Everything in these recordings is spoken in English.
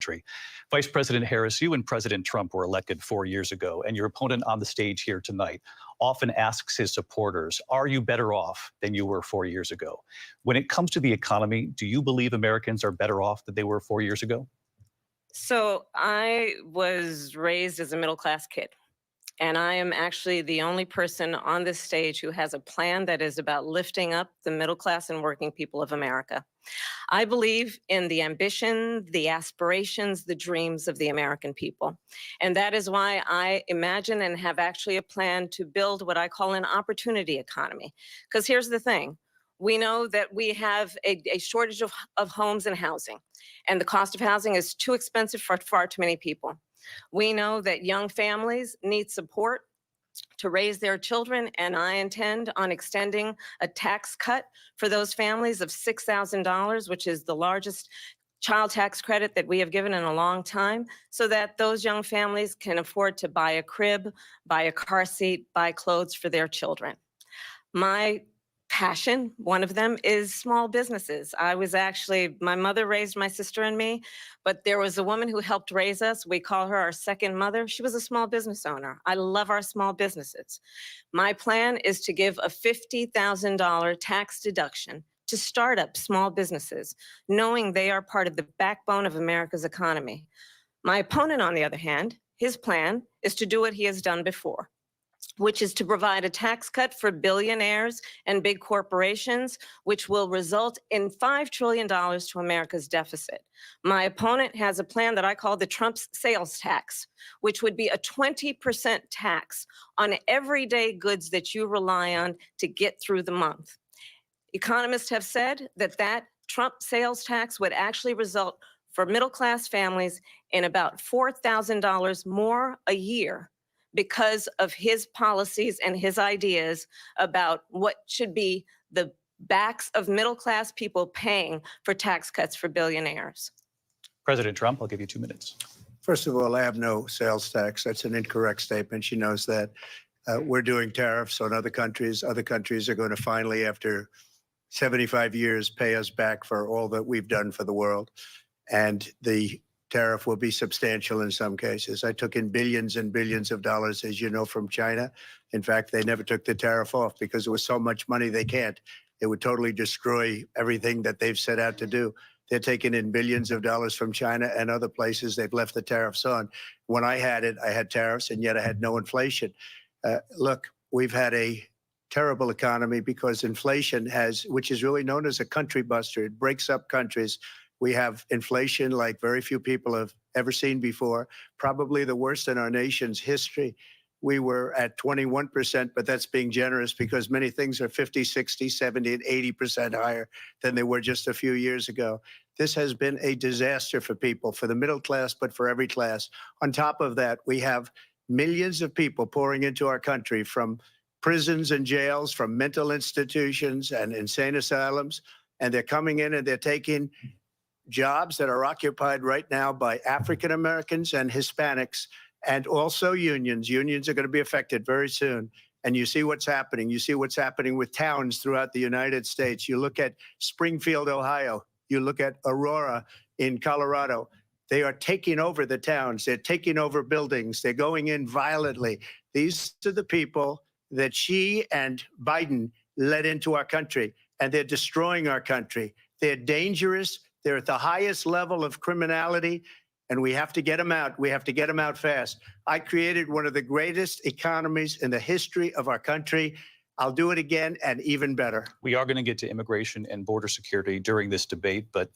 country. Vice President Harris, you and President Trump were elected 4 years ago, and your opponent on the stage here tonight often asks his supporters, are you better off than you were 4 years ago? When it comes to the economy, do you believe Americans are better off than they were 4 years ago? So I was raised as a middle class kid. And I am actually the only person on this stage who has a plan that is about lifting up the middle class and working people of America. I believe in the ambition, the aspirations, the dreams of the American people. And that is why I imagine and have actually a plan to build what I call an opportunity economy. Because here's the thing. We know that we have a shortage of homes and housing, and the cost of housing is too expensive for far too many people. We know that young families need support to raise their children, and I intend on extending a tax cut for those families of $6,000, which is the largest child tax credit that we have given in a long time, so that those young families can afford to buy a crib, buy a car seat, buy clothes for their children. My passion, one of them, is small businesses. My mother raised my sister and me, but there was a woman who helped raise us. We call her our second mother. She was a small business owner. I love our small businesses. My plan is to give a $50,000 tax deduction to start up small businesses, knowing they are part of the backbone of America's economy. My opponent, on the other hand, his plan is to do what he has done before, which is to provide a tax cut for billionaires and big corporations, which will result in $5 trillion to America's deficit. My opponent has a plan that I call the Trump's sales tax, which would be a 20% tax on everyday goods that you rely on to get through the month. Economists have said that Trump sales tax would actually result for middle-class families in about $4,000 more a year because of his policies and his ideas about what should be the backs of middle-class people paying for tax cuts for billionaires. President Trump, I'll give you 2 minutes. First of all, I have no sales tax. That's an incorrect statement. She knows that. We're doing tariffs on other countries. Other countries are going to finally, after 75 years, pay us back for all that we've done for the world. And the tariff will be substantial in some cases. I took in billions and billions of dollars, as you know, from China. In fact, they never took the tariff off because there was so much money they can't. It would totally destroy everything that they've set out to do. They're taking in billions of dollars from China and other places. They've left the tariffs on. When I had it, I had tariffs, and yet I had no inflation. Look, we've had a terrible economy because inflation which is really known as a country buster. It breaks up countries. We have inflation like very few people have ever seen before, probably the worst in our nation's history. We were at 21%, but that's being generous because many things are 50, 60, 70, and 80% higher than they were just a few years ago. This has been a disaster for people, for the middle class, but for every class. On top of that, we have millions of people pouring into our country from prisons and jails, from mental institutions and insane asylums, and they're coming in and they're taking jobs that are occupied right now by African Americans and Hispanics, and also unions. Unions are going to be affected very soon. And you see what's happening. You see what's happening with towns throughout the United States. You look at Springfield, Ohio. You look at Aurora in Colorado. They are taking over the towns. They're taking over buildings. They're going in violently. These are the people that Xi and Biden led into our country, and they're destroying our country. They're dangerous. They're at the highest level of criminality, and we have to get them out. We have to get them out fast. I created one of the greatest economies in the history of our country. I'll do it again and even better. We are going to get to immigration and border security during this debate, but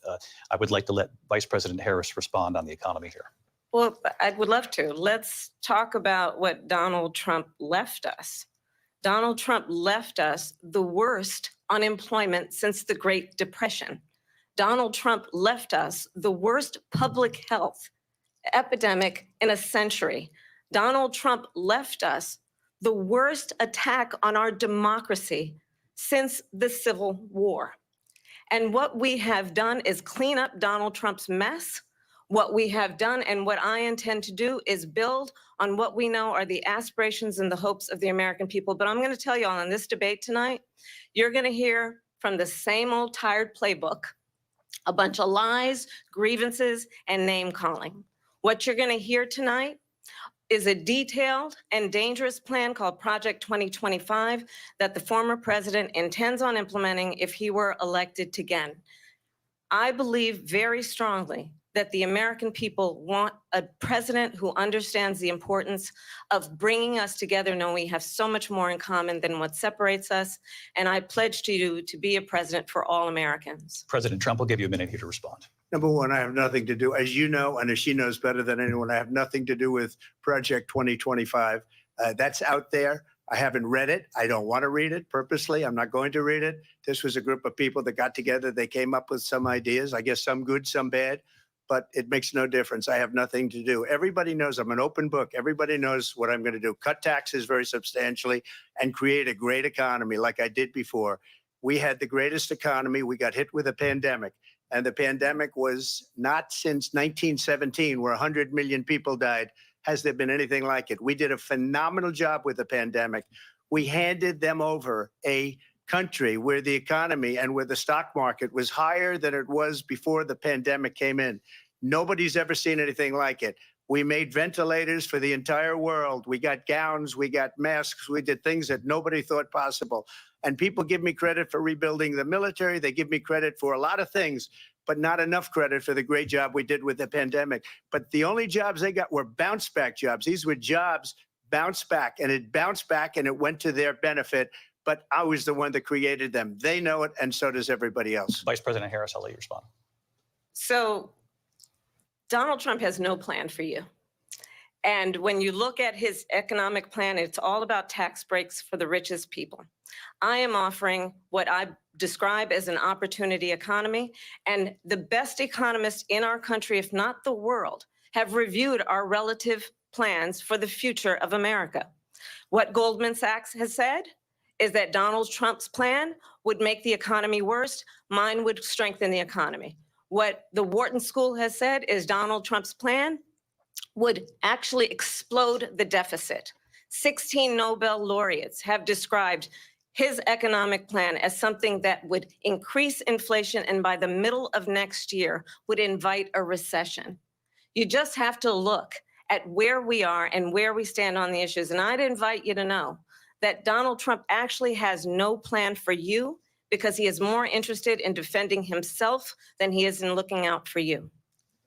I would like to let Vice President Harris respond on the economy here. Well, I would love to. Let's talk about what Donald Trump left us. Donald Trump left us the worst unemployment since the Great Depression. Donald Trump left us the worst public health epidemic in a century. Donald Trump left us the worst attack on our democracy since the Civil War. And what we have done is clean up Donald Trump's mess. What we have done and what I intend to do is build on what we know are the aspirations and the hopes of the American people. But I'm going to tell you all in this debate tonight, you're going to hear from the same old tired playbook a bunch of lies, grievances, and name calling. What you're going to hear tonight is a detailed and dangerous plan called Project 2025 that the former president intends on implementing if he were elected again. I believe very strongly that the American people want a president who understands the importance of bringing us together, knowing we have so much more in common than what separates us. And I pledge to you to be a president for all Americans. President Trump will give you a minute here to respond. Number one, I have nothing to do, as you know, and as she knows better than anyone, I have nothing to do with Project 2025. That's out there. I haven't read it. I don't want to read it purposely. I'm not going to read it. This was a group of people that got together. They came up with some ideas, I guess some good, some bad, but it makes no difference. I have nothing to do. Everybody knows I'm an open book. Everybody knows what I'm going to do. Cut taxes very substantially and create a great economy like I did before. We had the greatest economy. We got hit with a pandemic. And the pandemic was not since 1917, where 100 million people died, has there been anything like it. We did a phenomenal job with the pandemic. We handed them over a country where the economy and where the stock market was higher than it was before the pandemic came in. Nobody's ever seen anything like it. We made ventilators for the entire world. We got gowns, we got masks, we did things that nobody thought possible. And people give me credit for rebuilding the military. They give me credit for a lot of things, but not enough credit for the great job we did with the pandemic. But the only jobs they got were bounce back jobs. These were jobs bounced back, and it bounced back and it went to their benefit. But I was the one that created them. They know it, and so does everybody else. Vice President Harris, I'll let you respond. So Donald Trump has no plan for you. And when you look at his economic plan, it's all about tax breaks for the richest people. I am offering what I describe as an opportunity economy. And the best economists in our country, if not the world, have reviewed our relative plans for the future of America. What Goldman Sachs has said is that Donald Trump's plan would make the economy worse. Mine would strengthen the economy. What the Wharton School has said is Donald Trump's plan would actually explode the deficit. 16 Nobel laureates have described his economic plan as something that would increase inflation and by the middle of next year would invite a recession. You just have to look at where we are and where we stand on the issues. And I'd invite you to know that Donald Trump actually has no plan for you because he is more interested in defending himself than he is in looking out for you.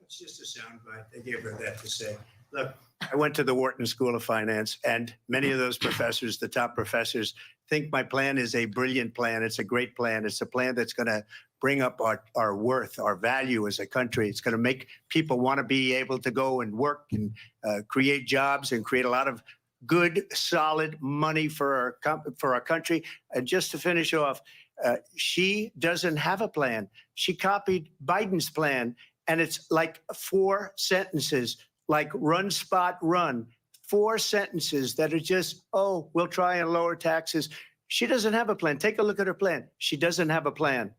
It's just a soundbite. They gave her that to say. Look, I went to the Wharton School of Finance, and many of those professors, the top professors, think my plan is a brilliant plan. It's a great plan. It's a plan that's going to bring up our worth, our value as a country. It's going to make people want to be able to go and work and create jobs and create a lot of good, solid money for our country. And just to finish off, she doesn't have a plan. She copied Biden's plan, and it's like 4 sentences, like run, spot, run. 4 sentences that are just, oh, we'll try and lower taxes. She doesn't have a plan. Take a look at her plan. She doesn't have a plan.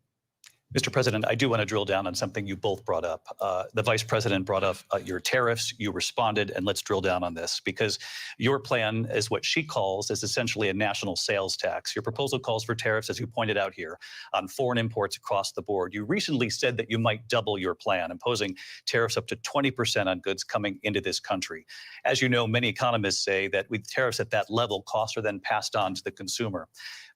Mr. President, I do want to drill down on something you both brought up. The Vice President brought up your tariffs. You responded, and let's drill down on this because your plan is what she calls is essentially a national sales tax. Your proposal calls for tariffs, as you pointed out here, on foreign imports across the board. You recently said that you might double your plan, imposing tariffs up to 20% on goods coming into this country. As you know, many economists say that with tariffs at that level, costs are then passed on to the consumer.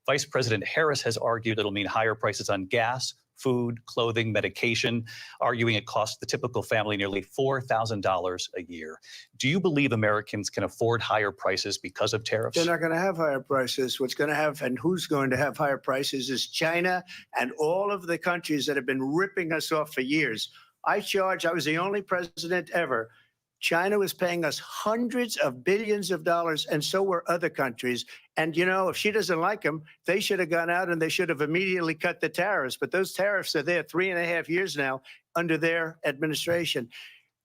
Vice President Harris has argued it'll mean higher prices on gas, food, clothing, medication, arguing it costs the typical family nearly $4,000 a year. Do you believe Americans can afford higher prices because of tariffs? They're not going to have higher prices. What's going to have and who's going to have higher prices is China and all of the countries that have been ripping us off for years. I was the only president ever. China was paying us hundreds of billions of dollars, and so were other countries. And, you know, if she doesn't like them, they should have gone out and they should have immediately cut the tariffs. But those tariffs are there 3.5 years now under their administration.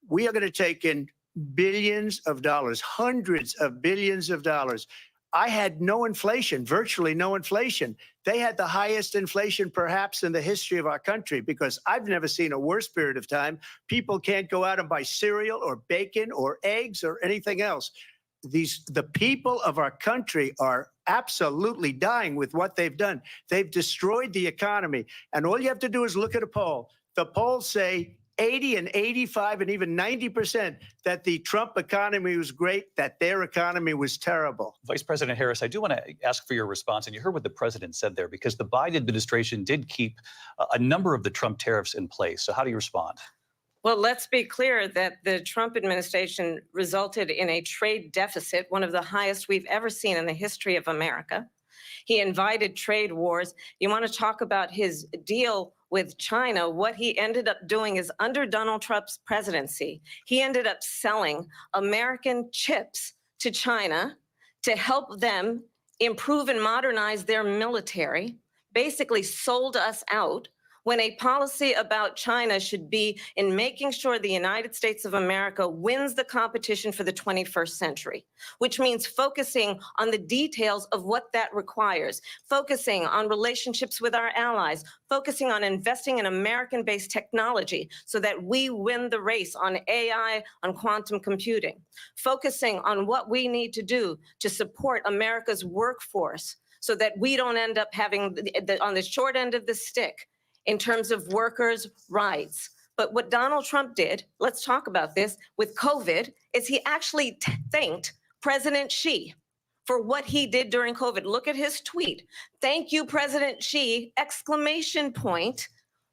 We are going to take in billions of dollars, hundreds of billions of dollars. I had no inflation, virtually no inflation. They had the highest inflation perhaps in the history of our country because I've never seen a worse period of time. People can't go out and buy cereal or bacon or eggs or anything else. The people of our country are absolutely dying with what they've done. They've destroyed the economy. And all you have to do is look at a poll. The polls say 80 and 85 and even 90% that the Trump economy was great, that their economy was terrible. Vice President Harris, I do want to ask for your response. And you heard what the president said there, because the Biden administration did keep a number of the Trump tariffs in place. So how do you respond? Well, let's be clear that the Trump administration resulted in a trade deficit, one of the highest we've ever seen in the history of America. He invited trade wars. You want to talk about his deal with China? What he ended up doing is, under Donald Trump's presidency, he ended up selling American chips to China to help them improve and modernize their military, basically sold us out, when a policy about China should be in making sure the United States of America wins the competition for the 21st century, which means focusing on the details of what that requires, focusing on relationships with our allies, focusing on investing in American-based technology so that we win the race on AI, on quantum computing, focusing on what we need to do to support America's workforce so that we don't end up having on the short end of the stick in terms of workers' rights. But what Donald Trump did, let's talk about this, with COVID, is he actually thanked President Xi for what he did during COVID. Look at his tweet. Thank you, President Xi, exclamation point,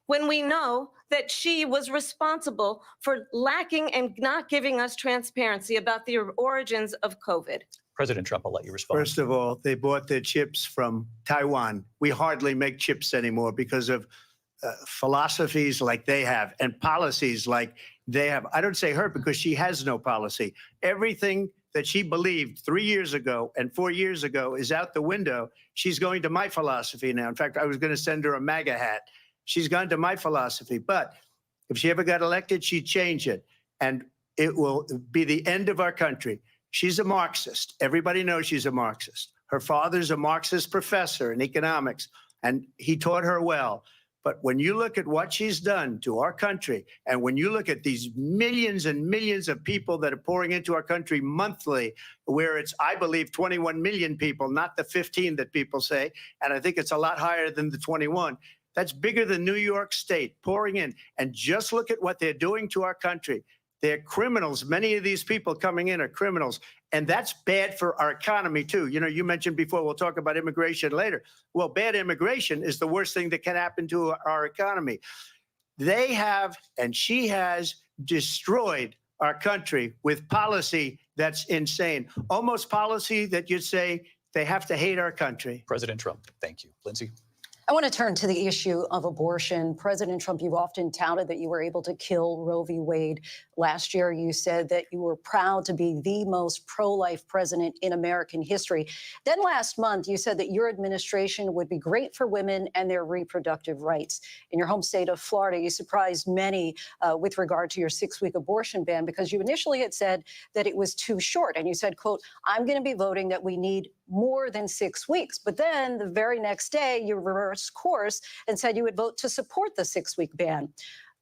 when we know that Xi was responsible for lacking and not giving us transparency about the origins of COVID. President Trump, I'll let you respond. First of all, they bought their chips from Taiwan. We hardly make chips anymore because of philosophies like they have and policies like they have. I don't say her because she has no policy. Everything that she believed 3 years ago and 4 years ago is out the window. She's going to my philosophy now. In fact, I was going to send her a MAGA hat. She's gone to my philosophy. But if she ever got elected, she'd change it. And it will be the end of our country. She's a Marxist. Everybody knows she's a Marxist. Her father's a Marxist professor in economics, and he taught her well. But when you look at what she's done to our country, and when you look at these millions and millions of people that are pouring into our country monthly, where it's, I believe, 21 million people, not the 15 that people say, and I think it's a lot higher than the 21. That's bigger than New York State pouring in. And just look at what they're doing to our country. They're criminals. Many of these people coming in are criminals. And that's bad for our economy, too. You know, you mentioned before, we'll talk about immigration later. Well, bad immigration is the worst thing that can happen to our economy. They have, and she has, destroyed our country with policy that's insane. Almost policy that you'd say they have to hate our country. President Trump, thank you. Lindsay? I want to turn to the issue of abortion. President Trump, you've often touted that you were able to kill Roe v. Wade. Last year, you said that you were proud to be the most pro-life president in American history. Then last month, you said that your administration would be great for women and their reproductive rights. In your home state of Florida, you surprised many with regard to your 6-week abortion ban, because you initially had said that it was too short. And you said, quote, I'm going to be voting that we need more than 6 weeks. But then the very next day, you reversed course and said you would vote to support the 6-week ban.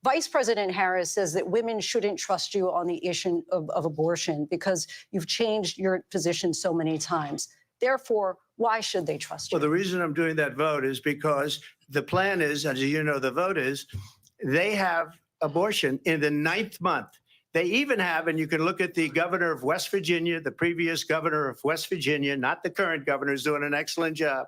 Vice President Harris says that women shouldn't trust you on the issue of abortion because you've changed your position so many times. Therefore, why should they trust you? Well, the reason I'm doing that vote is because the plan is, as you know, the vote is, they have abortion in the 9th month. They even have, and you can look at the governor of West Virginia, the previous governor of West Virginia, not the current governor, who's doing an excellent job,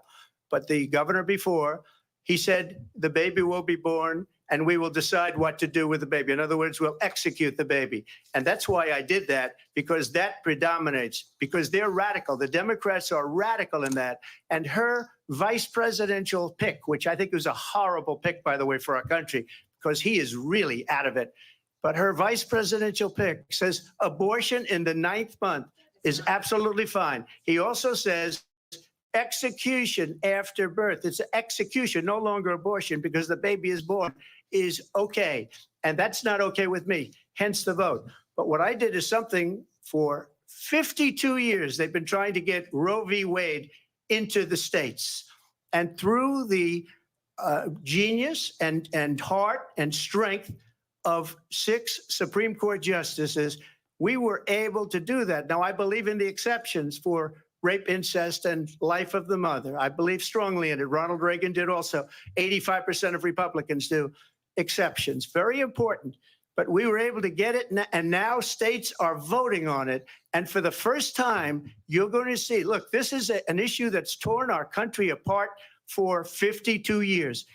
but the governor before, he said the baby will be born and we will decide what to do with the baby. In other words, we'll execute the baby. And that's why I did that, because that predominates, because they're radical. The Democrats are radical in that. And her vice presidential pick, which I think was a horrible pick, by the way, for our country, because he is really out of it. But her vice presidential pick says abortion in the 9th month is absolutely fine. He also says execution after birth. It's execution, no longer abortion, because the baby is born, is okay. And that's not okay with me, hence the vote. But what I did is something for 52 years, they've been trying to get Roe v. Wade into the states. And through the genius and heart and strength of 6 Supreme Court justices, we were able to do that. Now, I believe in the exceptions for rape, incest, and life of the mother. I believe strongly in it. Ronald Reagan did also. 85% of Republicans do. exceptions, very important. But we were able to get it, and now states are voting on it. And for the first time, you're going to see, look, this is an issue that's torn our country apart for 52 years.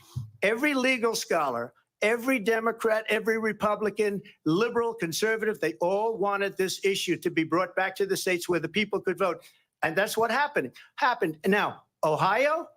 Every legal scholar, every Democrat, every Republican, liberal, conservative, they all wanted this issue to be brought back to the states where the people could vote. And that's what happened. Now, Ohio,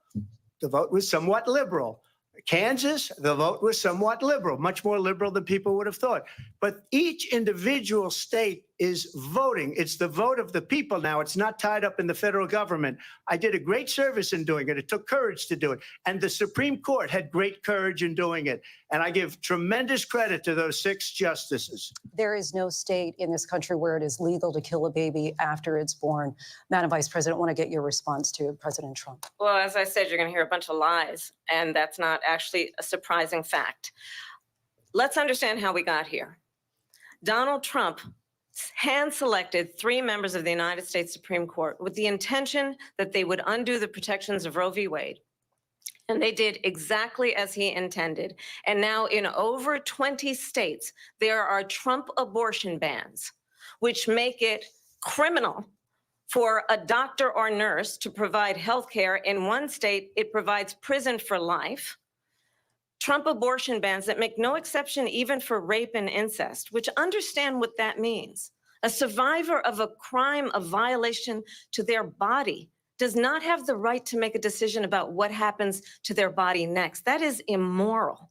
the vote was somewhat liberal. Kansas, the vote was somewhat liberal, much more liberal than people would have thought. But each individual state is voting. It's the vote of the people now. It's not tied up in the federal government. I did a great service in doing it. It took courage to do it. And the Supreme Court had great courage in doing it. And I give tremendous credit to those 6 justices. There is no state in this country where it is legal to kill a baby after it's born. Madam Vice President, I want to get your response to President Trump. Well, as I said, you're going to hear a bunch of lies, and that's not actually a surprising fact. Let's understand how we got here. Donald Trump hand-selected 3 members of the United States Supreme Court with the intention that they would undo the protections of Roe v. Wade. And they did exactly as he intended. And now in over 20 states, there are Trump abortion bans, which make it criminal for a doctor or nurse to provide health care. In one state, it provides prison for life. Trump abortion bans that make no exception even for rape and incest, which understand what that means. A survivor of a crime of violation to their body does not have the right to make a decision about what happens to their body next. That is immoral.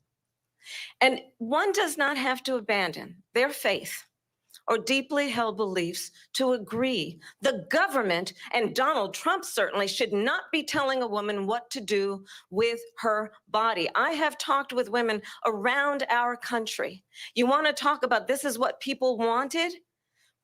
And one does not have to abandon their faith or deeply held beliefs to agree. The government, and Donald Trump certainly, should not be telling a woman what to do with her body. I have talked with women around our country. You want to talk about this is what people wanted?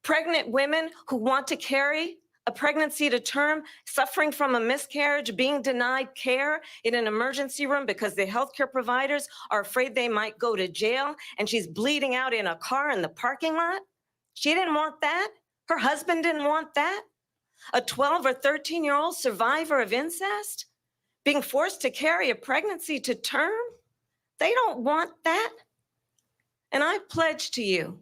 Pregnant women who want to carry a pregnancy to term, suffering from a miscarriage, being denied care in an emergency room because the healthcare providers are afraid they might go to jail, and she's bleeding out in a car in the parking lot. She didn't want that. Her husband didn't want that. A 12 or 13-year-old survivor of incest being forced to carry a pregnancy to term. They don't want that. And I pledge to you,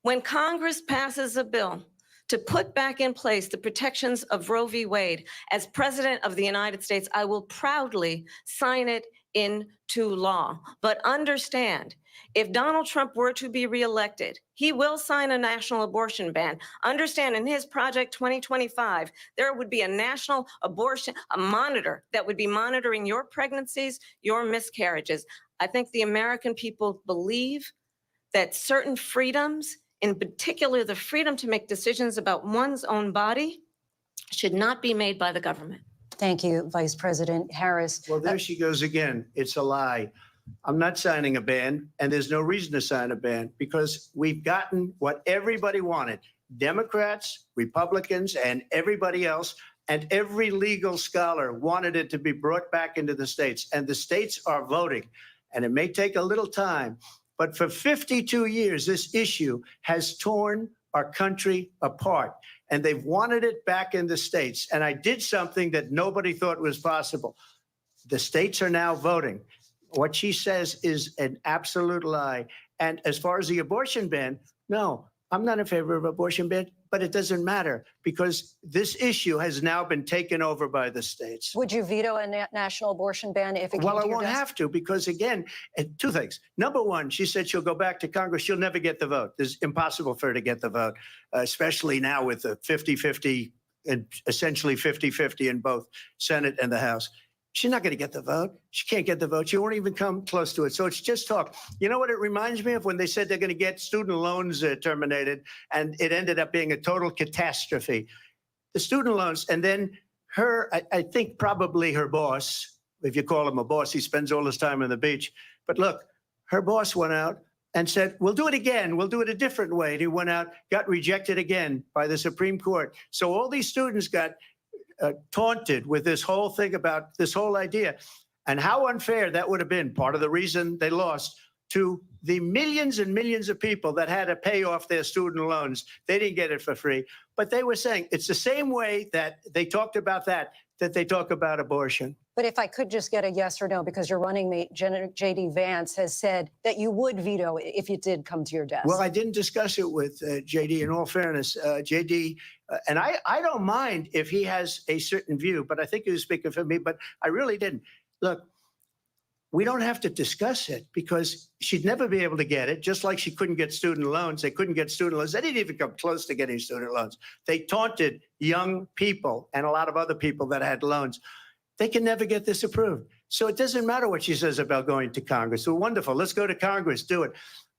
when Congress passes a bill to put back in place the protections of Roe v. Wade, as President of the United States, I will proudly sign it into law. But understand, if Donald Trump were to be reelected, he will sign a national abortion ban. Understand, in his Project 2025, there would be a national abortion, a monitor that would be monitoring your pregnancies, your miscarriages. I think the American people believe that certain freedoms, in particular the freedom to make decisions about one's own body, should not be made by the government. Thank you, Vice President Harris. Well, there she goes again. It's a lie. I'm not signing a ban, and there's no reason to sign a ban because we've gotten what everybody wanted. Democrats, Republicans, and everybody else, and every legal scholar wanted it to be brought back into the states, and the states are voting. And it may take a little time, but for 52 years, this issue has torn our country apart, and they've wanted it back in the states. And I did something that nobody thought was possible. The states are now voting. What she says is an absolute lie. And as far as the abortion ban, no, I'm not in favor of abortion ban, but it doesn't matter because this issue has now been taken over by the states. Would you veto a national abortion ban if it came Well, to I your won't desk? have to because, again, 2 things. Number one, she said she'll go back to Congress. She'll never get the vote. It's impossible for her to get the vote, especially now with the 50-50 and essentially 50-50 in both Senate and the House. She's not going to get the vote. She can't get the vote. She won't even come close to it. So it's just talk. You know what it reminds me of? When they said they're going to get student loans terminated, and it ended up being a total catastrophe. The student loans, and then her, I think probably her boss, if you call him a boss, he spends all his time on the beach. But look, her boss went out and said, we'll do it again. We'll do it a different way. And he went out, got rejected again by the Supreme Court. So all these students got taunted with this whole thing about this whole idea and how unfair that would have been. Part of the reason they lost to the millions and millions of people that had to pay off their student loans, they didn't get it for free. But they were saying it's the same way that they talked about that they talk about abortion. But if I could just get a yes or no, because your running mate, J.D. Vance, has said that you would veto it if it did come to your desk. Well, I didn't discuss it with JD. In all fairness, JD, and I don't mind if he has a certain view, but I think he was speaking for me, but I really didn't. Look, we don't have to discuss it because she'd never be able to get it, just like she couldn't get student loans. They couldn't get student loans. They didn't even come close to getting student loans. They taunted young people and a lot of other people that had loans. They can never get this approved. So it doesn't matter what she says about going to Congress. Well, wonderful. Let's go to Congress, do it.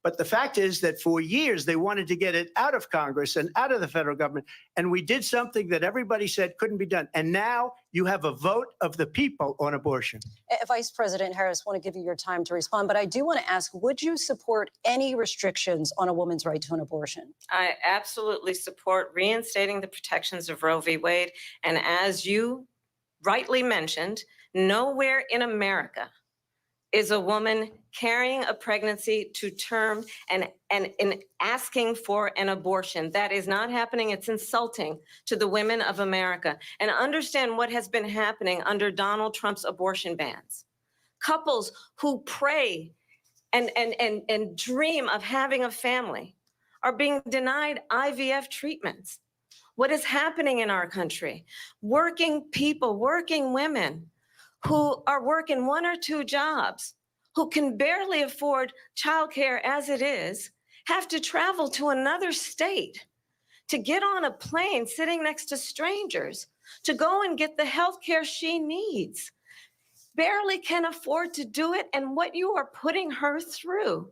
But the fact is that for years, they wanted to get it out of Congress and out of the federal government. And we did something that everybody said couldn't be done. And now you have a vote of the people on abortion. Vice President Harris, I want to give you your time to respond, but I do want to ask, would you support any restrictions on a woman's right to an abortion? I absolutely support reinstating the protections of Roe v. Wade. And as you rightly mentioned, nowhere in America is a woman carrying a pregnancy to term and asking for an abortion. That is not happening. It's insulting to the women of America. And understand what has been happening under Donald Trump's abortion bans. Couples who pray and dream of having a family are being denied IVF treatments. What is happening in our country? Working people, working women who are working 1 or 2 jobs, who can barely afford childcare as it is, have to travel to another state to get on a plane sitting next to strangers to go and get the health care she needs. Barely can afford to do it, and what you are putting her through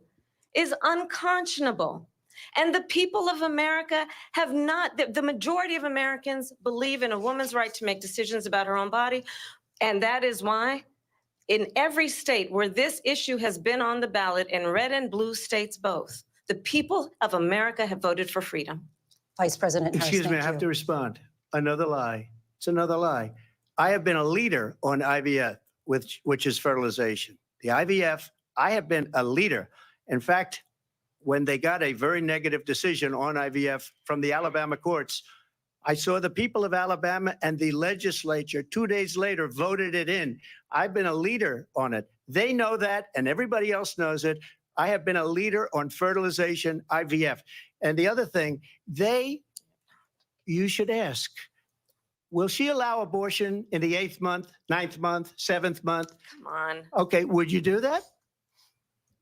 is unconscionable. And the people of America have not, the majority of Americans believe in a woman's right to make decisions about her own body. And that is why in every state where this issue has been on the ballot, in red and blue states both, the people of America have voted for freedom. Vice President Harris, Excuse me, I thank have you. to respond. Another lie. It's another lie. I have been a leader on IVF, which is fertilization. The IVF, I have been a leader. In fact, when they got a very negative decision on IVF from the Alabama courts, I saw the people of Alabama and the legislature 2 days later voted it in. I've been a leader on it. They know that, and everybody else knows it. I have been a leader on fertilization, IVF. And the other thing, you should ask, will she allow abortion in the 8th month, 9th month, 7th month? Come on. Okay, would you do that?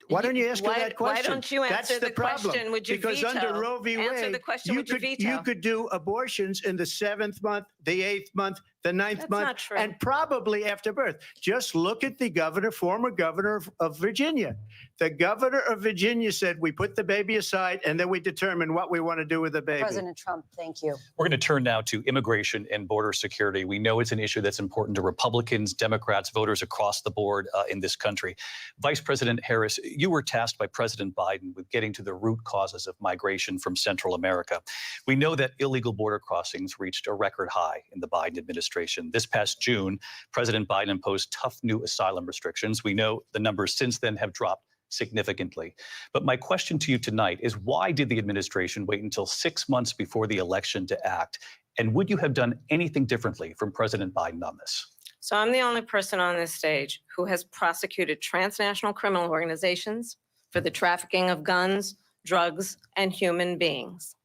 Why don't you ask her that question? Why don't you answer the question? Would you because veto? under Roe v. Answer Wade, the question, would you veto? you could do abortions in the 7th month, the 8th month, the 9th That's month, not true. and probably after birth. Just look at the governor, former governor of Virginia. The governor of Virginia said, we put the baby aside and then we determine what we want to do with the baby. President Trump, thank you. We're going to turn now to immigration and border security. We know it's an issue that's important to Republicans, Democrats, voters across the board in this country. Vice President Harris, you were tasked by President Biden with getting to the root causes of migration from Central America. We know that illegal border crossings reached a record high in the Biden administration. This past June, President Biden imposed tough new asylum restrictions. We know the numbers since then have dropped significantly. But my question to you tonight is, why did the administration wait until 6 months before the election to act? And would you have done anything differently from President Biden on this? So I'm the only person on this stage who has prosecuted transnational criminal organizations for the trafficking of guns, drugs, and human beings.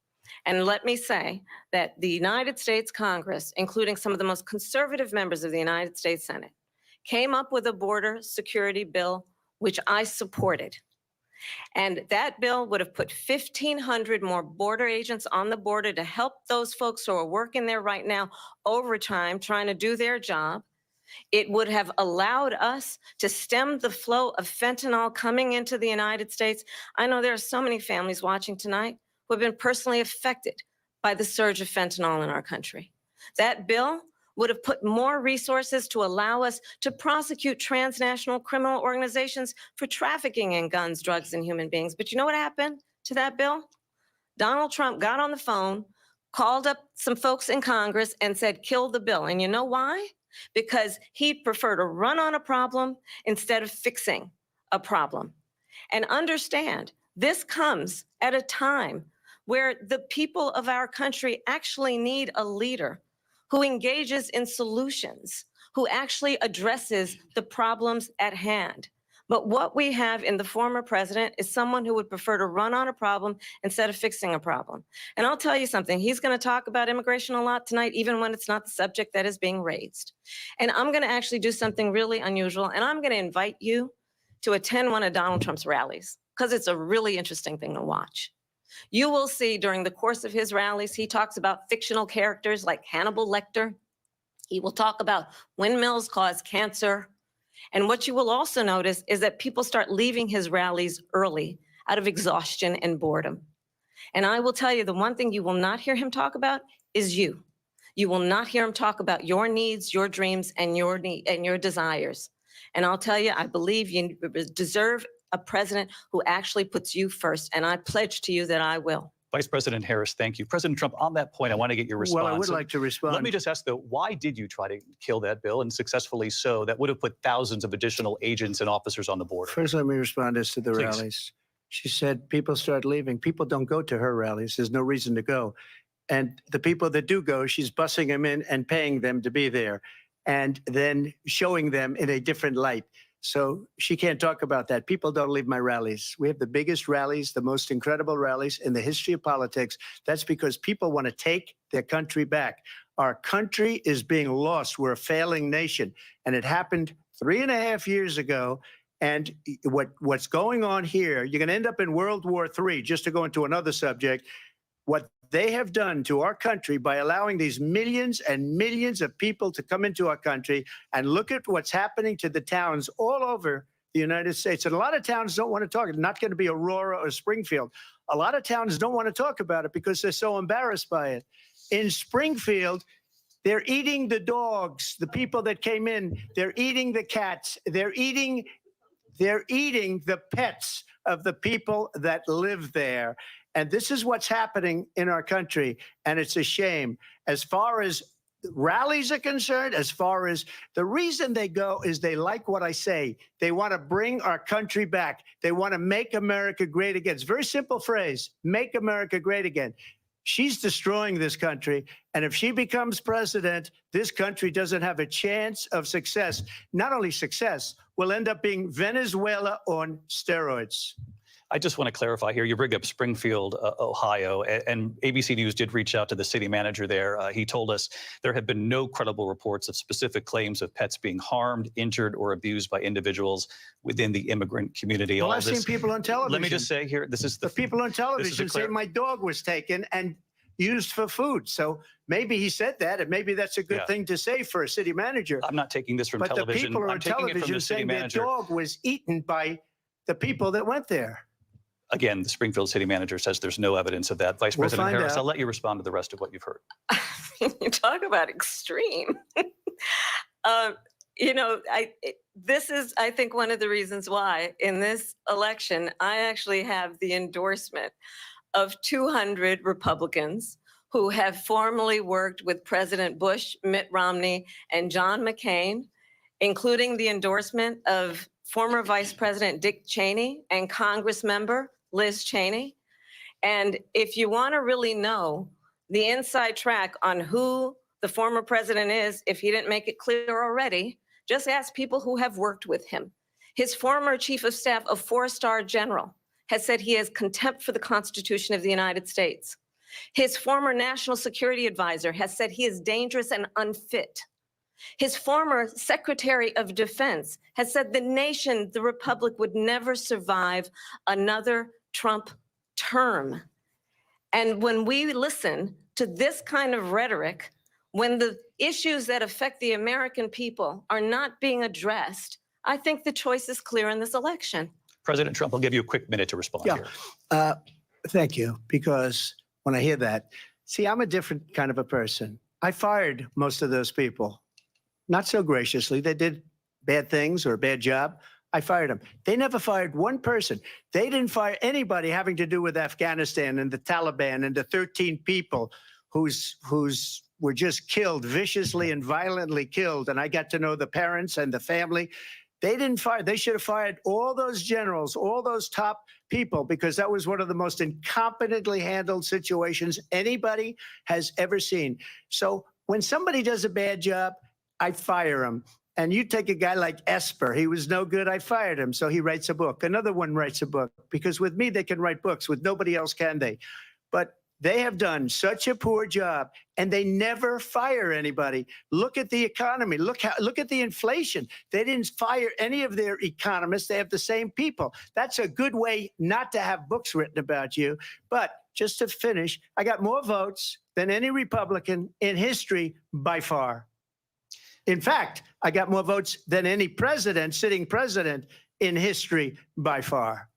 And let me say that the United States Congress, including some of the most conservative members of the United States Senate, came up with a border security bill, which I supported. And that bill would have put 1,500 more border agents on the border to help those folks who are working there right now overtime, trying to do their job. It would have allowed us to stem the flow of fentanyl coming into the United States. I know there are so many families watching tonight who have been personally affected by the surge of fentanyl in our country. That bill would have put more resources to allow us to prosecute transnational criminal organizations for trafficking in guns, drugs, and human beings. But you know what happened to that bill? Donald Trump got on the phone, called up some folks in Congress and said, kill the bill. And you know why? Because he'd prefer to run on a problem instead of fixing a problem. And understand, this comes at a time where the people of our country actually need a leader who engages in solutions, who actually addresses the problems at hand. But what we have in the former president is someone who would prefer to run on a problem instead of fixing a problem. And I'll tell you something, he's going to talk about immigration a lot tonight, even when it's not the subject that is being raised. And I'm going to actually do something really unusual, and I'm going to invite you to attend one of Donald Trump's rallies, because it's a really interesting thing to watch. You will see during the course of his rallies, he talks about fictional characters like Hannibal Lecter. He will talk about windmills cause cancer. And what you will also notice is that people start leaving his rallies early out of exhaustion and boredom. And I will tell you, the one thing you will not hear him talk about is you. You will not hear him talk about your needs, your dreams, and your desires. And I'll tell you, I believe you deserve a president who actually puts you first. And I pledge to you that I will. Vice President Harris, thank you. President Trump, on that point, I want to get your response. Well, I would like to respond. Let me just ask, though, why did you try to kill that bill, and successfully so? That would have put thousands of additional agents and officers on the border. First, let me respond as to the Please. rallies. She said people start leaving. People don't go to her rallies. There's no reason to go. And the people that do go, she's bussing them in and paying them to be there, and then showing them in a different light. So she can't talk about that. People don't leave my rallies. We have the biggest rallies, the most incredible rallies in the history of politics. That's because people want to take their country back. Our country is being lost. We're a failing nation. And it happened 3.5 years ago. And what's going on here, you're going to end up in World War III, just to go into another subject. What they have done to our country by allowing these millions and millions of people to come into our country, and look at what's happening to the towns all over the United States. And a lot of towns don't want to talk. It's not going to be Aurora or Springfield. A lot of towns don't want to talk about it because they're so embarrassed by it. In Springfield, they're eating the dogs, the people that came in. They're eating the cats. They're eating the pets of the people that live there. And this is what's happening in our country, and it's a shame. As far as rallies are concerned, as far as the reason they go is they like what I say. They want to bring our country back. They want to make America great again. It's a very simple phrase, make America great again. She's destroying this country, and if she becomes president, this country doesn't have a chance of success. Not only success, we'll end up being Venezuela on steroids. I just want to clarify here. You bring up Springfield, Ohio, and ABC News did reach out to the city manager there. He told us there have been no credible reports of specific claims of pets being harmed, injured, or abused by individuals within the immigrant community. Well, I've seen people on television. Let me just say here, this is the people on television say my dog was taken and used for food. So maybe he said that, and maybe that's a good thing to say for a city manager. I'm not taking this from but television. The people I'm on taking it from television the city saying manager. their dog was eaten by the people that went there. Again, the Springfield city manager says there's no evidence of that. Vice We'll President find Harris, out. I'll let you respond to the rest of what you've heard. You talk about extreme. This is, I think, one of the reasons why in this election, I actually have the endorsement of 200 Republicans who have formerly worked with President Bush, Mitt Romney, and John McCain, including the endorsement of former Vice President Dick Cheney and Congress member Liz Cheney. And if you want to really know the inside track on who the former president is, if he didn't make it clear already, just ask people who have worked with him. His former chief of staff, a 4-star general, has said he has contempt for the Constitution of the United States. His former national security advisor has said he is dangerous and unfit. His former Secretary of Defense has said the nation, the republic, would never survive another Trump term. And when we listen to this kind of rhetoric, when the issues that affect the American people are not being addressed, I think the choice is clear in this election. President Trump, I'll give you a quick minute to respond here. Thank you, because when I hear that, see, I'm a different kind of a person. I fired most of those people. Not so graciously. They did bad things or a bad job. I fired them. They never fired one person. They didn't fire anybody having to do with Afghanistan and the Taliban and the 13 people who's were just killed, viciously and violently killed. And I got to know the parents and the family. They didn't fire. They should have fired all those generals, all those top people, because that was one of the most incompetently handled situations anybody has ever seen. So when somebody does a bad job, I fire him. And you take a guy like Esper, he was no good, I fired him. So he writes a book. Another one writes a book, because with me, they can write books. With nobody else can they? But they have done such a poor job, and they never fire anybody. Look at the economy. Look at the inflation. They didn't fire any of their economists. They have the same people. That's a good way not to have books written about you. But just to finish, I got more votes than any Republican in history by far. In fact, I got more votes than any president, sitting president in history by far.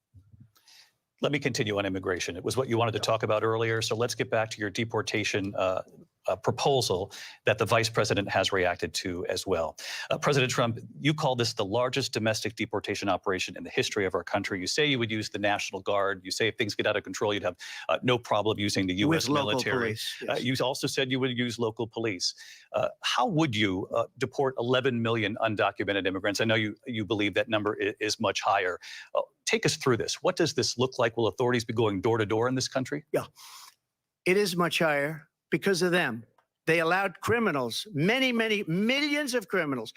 Let me continue on immigration. It was what you wanted to talk about earlier. So let's get back to your deportation proposal that the vice president has reacted to as well. President Trump, you call this the largest domestic deportation operation in the history of our country. You say you would use the National Guard. You say if things get out of control, you'd have no problem using the U.S. With local military. police, yes. You also said you would use local police. How would you deport 11 million undocumented immigrants? I know you believe that number is much higher. Take us through this. What does this look like? Will authorities be going door to door in this country? Yeah, it is much higher because of them. They allowed criminals, many millions of criminals.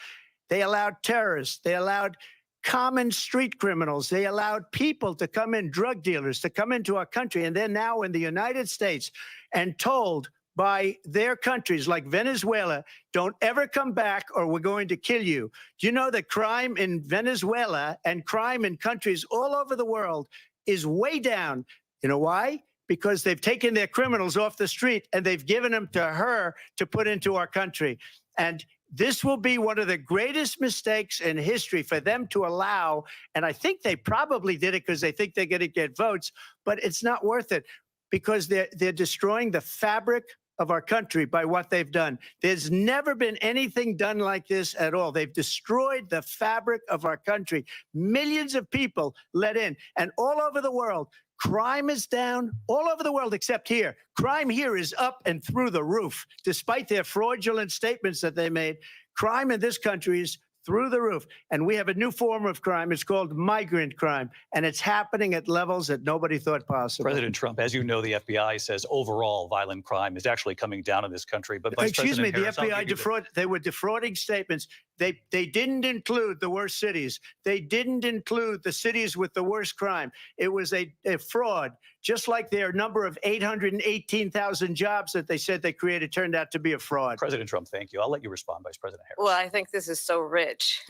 They allowed terrorists. They allowed common street criminals. They allowed people to come in, drug dealers, to come into our country. And they're now in the United States and told by their countries like Venezuela, don't ever come back or we're going to kill you. Do you know that crime in Venezuela and crime in countries all over the world is way down? You know why? Because they've taken their criminals off the street and they've given them to her to put into our country. And this will be one of the greatest mistakes in history for them to allow. And I think they probably did it because they think they're going to get votes, but it's not worth it because they're destroying the fabric of our country by what they've done. There's never been anything done like this at all. They've destroyed the fabric of our country. Millions of people let in, and all over the world, crime is down all over the world except here. Crime here is up and through the roof. Despite their fraudulent statements that they made, crime in this country is through the roof. And we have a new form of crime. It's called migrant crime. And it's happening at levels that nobody thought possible. President Trump, as you know, the FBI says overall violent crime is actually coming down in this country. But Vice Excuse me, President the Harris, FBI they were defrauding statements. They didn't include the worst cities. They didn't include the cities with the worst crime. It was a fraud, just like their number of 818,000 jobs that they said they created turned out to be a fraud. President Trump, thank you. I'll let you respond, Vice President Harris. Well, I think this is so rich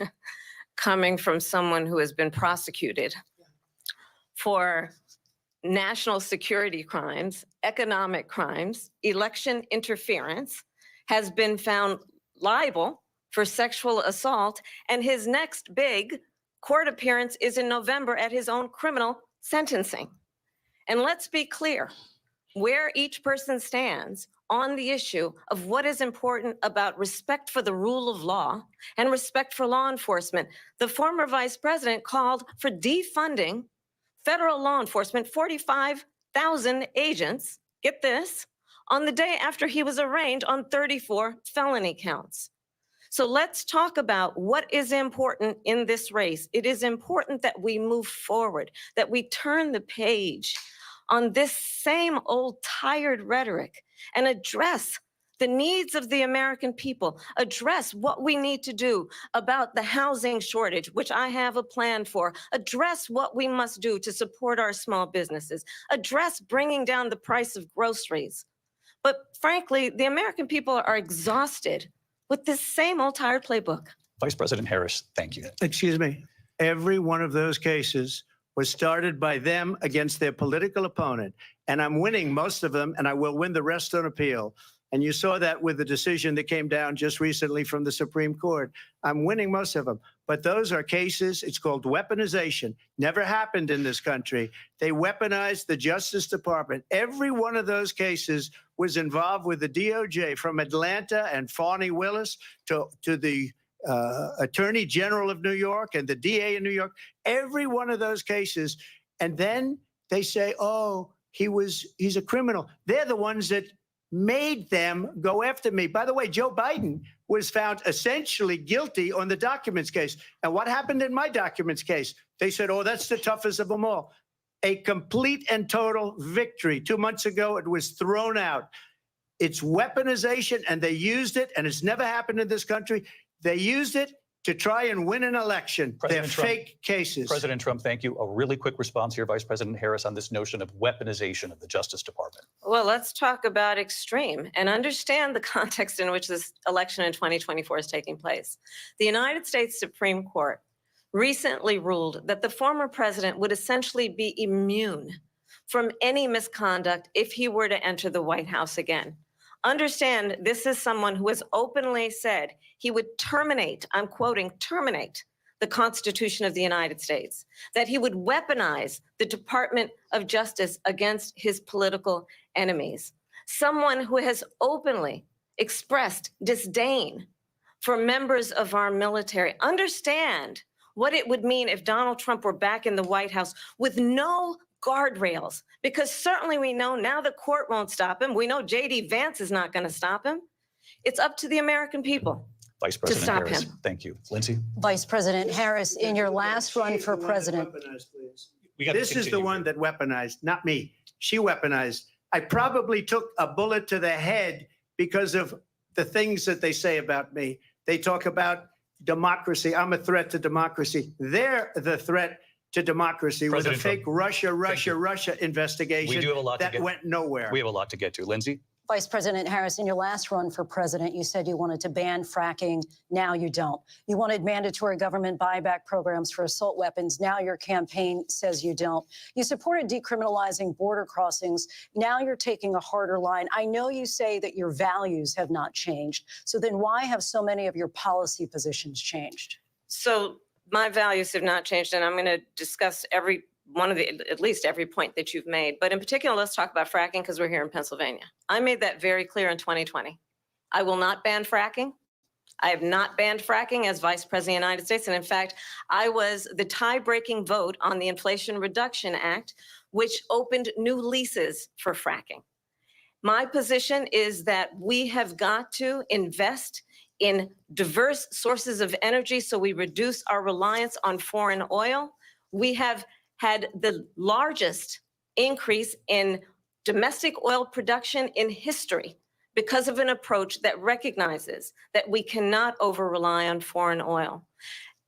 coming from someone who has been prosecuted for national security crimes, economic crimes, election interference, has been found liable for sexual assault, and his next big court appearance is in November at his own criminal sentencing. And let's be clear, where each person stands on the issue of what is important about respect for the rule of law and respect for law enforcement. The former vice president called for defunding federal law enforcement, 45,000 agents, get this, on the day after he was arraigned on 34 felony counts. So let's talk about what is important in this race. It is important that we move forward, that we turn the page on this same old tired rhetoric and address the needs of the American people, address what we need to do about the housing shortage, which I have a plan for, address what we must do to support our small businesses, address bringing down the price of groceries. But frankly, the American people are exhausted with this same old tired playbook. Vice President Harris, thank you. Excuse me. Every one of those cases was started by them against their political opponent. And I'm winning most of them, and I will win the rest on appeal. And you saw that with the decision that came down just recently from the Supreme Court. I'm winning most of them. But those are cases, it's called weaponization. Never happened in this country. They weaponized the Justice Department. Every one of those cases was involved with the DOJ, from Atlanta and Fani Willis to the Attorney General of New York and the DA in New York. Every one of those cases. And then they say, oh, he's a criminal. They're the ones that made them go after me. By the way, Joe Biden was found essentially guilty on the documents case. And what happened in my documents case? They said, oh, that's the toughest of them all. A complete and total victory. 2 months ago, it was thrown out. It's weaponization, and they used it, and it's never happened in this country. They used it to try and win an election. They're President Trump- fake cases. President Trump, thank you. A really quick response here, Vice President Harris, on this notion of weaponization of the Justice Department. Well, let's talk about extreme and understand the context in which this election in 2024 is taking place. The United States Supreme Court recently ruled that the former president would essentially be immune from any misconduct if he were to enter the White House again. Understand, this is someone who has openly said he would terminate, I'm quoting, terminate the Constitution of the United States, that he would weaponize the Department of Justice against his political enemies. Someone who has openly expressed disdain for members of our military. Understand what it would mean if Donald Trump were back in the White House with no guardrails, because certainly we know now the court won't stop him. We know J.D. Vance is not going to stop him. It's up to the American people. Vice President stop Harris, him. thank you. Lindsay? Vice President Harris, in your last run for president, We gotta This is the continue one here. that weaponized, not me. She weaponized. I probably took a bullet to the head because of the things that they say about me. They talk about democracy. I'm a threat to democracy. They're the threat to democracy with a President fake Trump, Russia we investigation do have a lot to that get. went nowhere. We have a lot to get to. Lindsay? Vice President Harris, in your last run for president, you said you wanted to ban fracking. Now you don't. You wanted mandatory government buyback programs for assault weapons. Now your campaign says you don't. You supported decriminalizing border crossings. Now you're taking a harder line. I know you say that your values have not changed. So then why have so many of your policy positions changed? So my values have not changed, and I'm going to discuss every one of the, at least every point that you've made. But in particular, let's talk about fracking because we're here in Pennsylvania. I made that very clear in 2020. I will not ban fracking. I have not banned fracking as Vice President of the United States. And in fact, I was the tie-breaking vote on the Inflation Reduction Act, which opened new leases for fracking. My position is that we have got to invest in diverse sources of energy so we reduce our reliance on foreign oil. We have had the largest increase in domestic oil production in history because of an approach that recognizes that we cannot over-rely on foreign oil.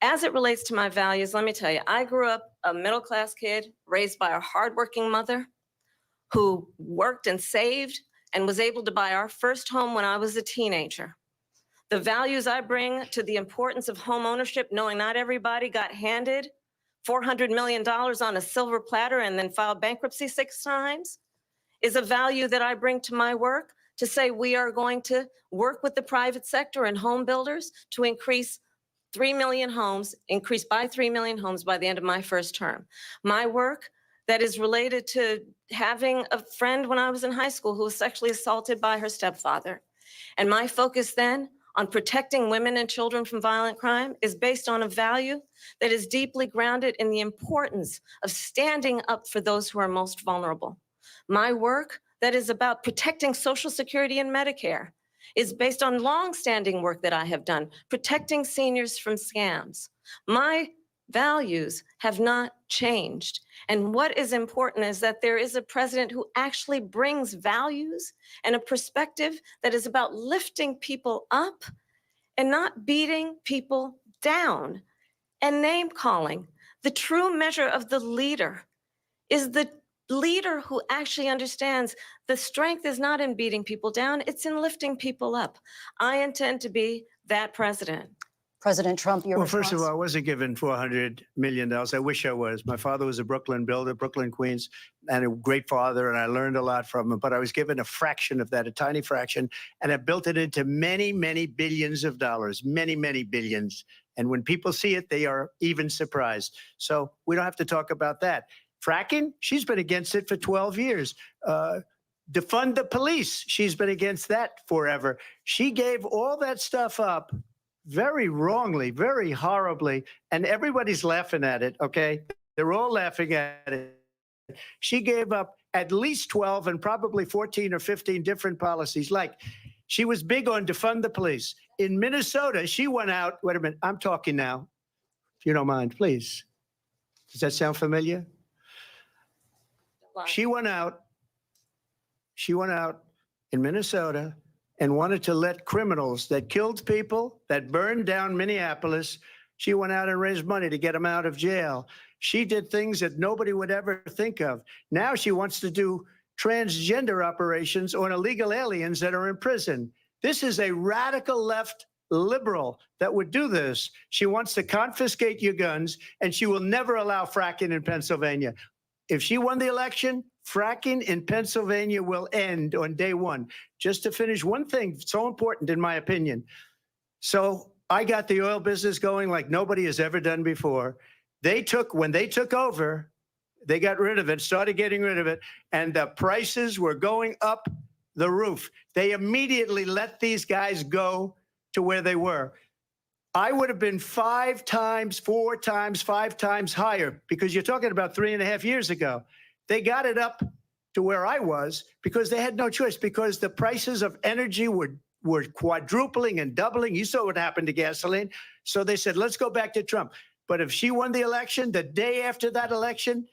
As it relates to my values, let me tell you, I grew up a middle-class kid raised by a hardworking mother who worked and saved and was able to buy our first home when I was a teenager. The values I bring to the importance of home ownership, knowing not everybody got handed $400 million on a silver platter and then filed bankruptcy 6 times, is a value that I bring to my work to say we are going to work with the private sector and home builders to increase 3 million homes, increase by 3 million homes by the end of my first term. My work that is related to having a friend when I was in high school who was sexually assaulted by her stepfather. And my focus then on protecting women and children from violent crime is based on a value that is deeply grounded in the importance of standing up for those who are most vulnerable. My work that is about protecting Social Security and Medicare is based on longstanding work that I have done, protecting seniors from scams. My values have not changed. And what is important is that there is a president who actually brings values and a perspective that is about lifting people up and not beating people down. And name calling. The true measure of the leader is the leader who actually understands the strength is not in beating people down, it's in lifting people up. I intend to be that president. President Trump, your Well, response? first of all, I wasn't given $400 million. I wish I was. My father was a Brooklyn builder, Brooklyn, Queens, and a great father, and I learned a lot from him. But I was given a fraction of that, a tiny fraction, and I built it into many, many billions of dollars, many, many billions. And when people see it, they are even surprised. So we don't have to talk about that. Fracking, she's been against it for 12 years. Defund the police, she's been against that forever. She gave all that stuff up very wrongly, very horribly, and everybody's laughing at it, okay? They're all laughing at it. She gave up at least 12 and probably 14 or 15 different policies. Like she was big on defund the police. In Minnesota, she went out. Wait a minute. I'm talking now. If you don't mind, please. Does that sound familiar? She went out in Minnesota and wanted to let criminals that killed people, that burned down Minneapolis, she went out and raised money to get them out of jail. She did things that nobody would ever think of. Now she wants to do transgender operations on illegal aliens that are in prison. This is a radical left liberal that would do this. She wants to confiscate your guns, and she will never allow fracking in Pennsylvania. If she won the election, fracking in Pennsylvania will end on day one. Just to finish, one thing so important in my opinion. So I got the oil business going like nobody has ever done before. When they took over, they got rid of it, started getting rid of it, and the prices were going up the roof. They immediately let these guys go to where they were. I would have been 5 times, 4 times, 5 times higher, because you're talking about 3.5 years ago. They got it up to where I was because they had no choice, because the prices of energy were quadrupling and doubling. You saw what happened to gasoline. So they said, let's go back to Trump. But if she won the election, the day after that election,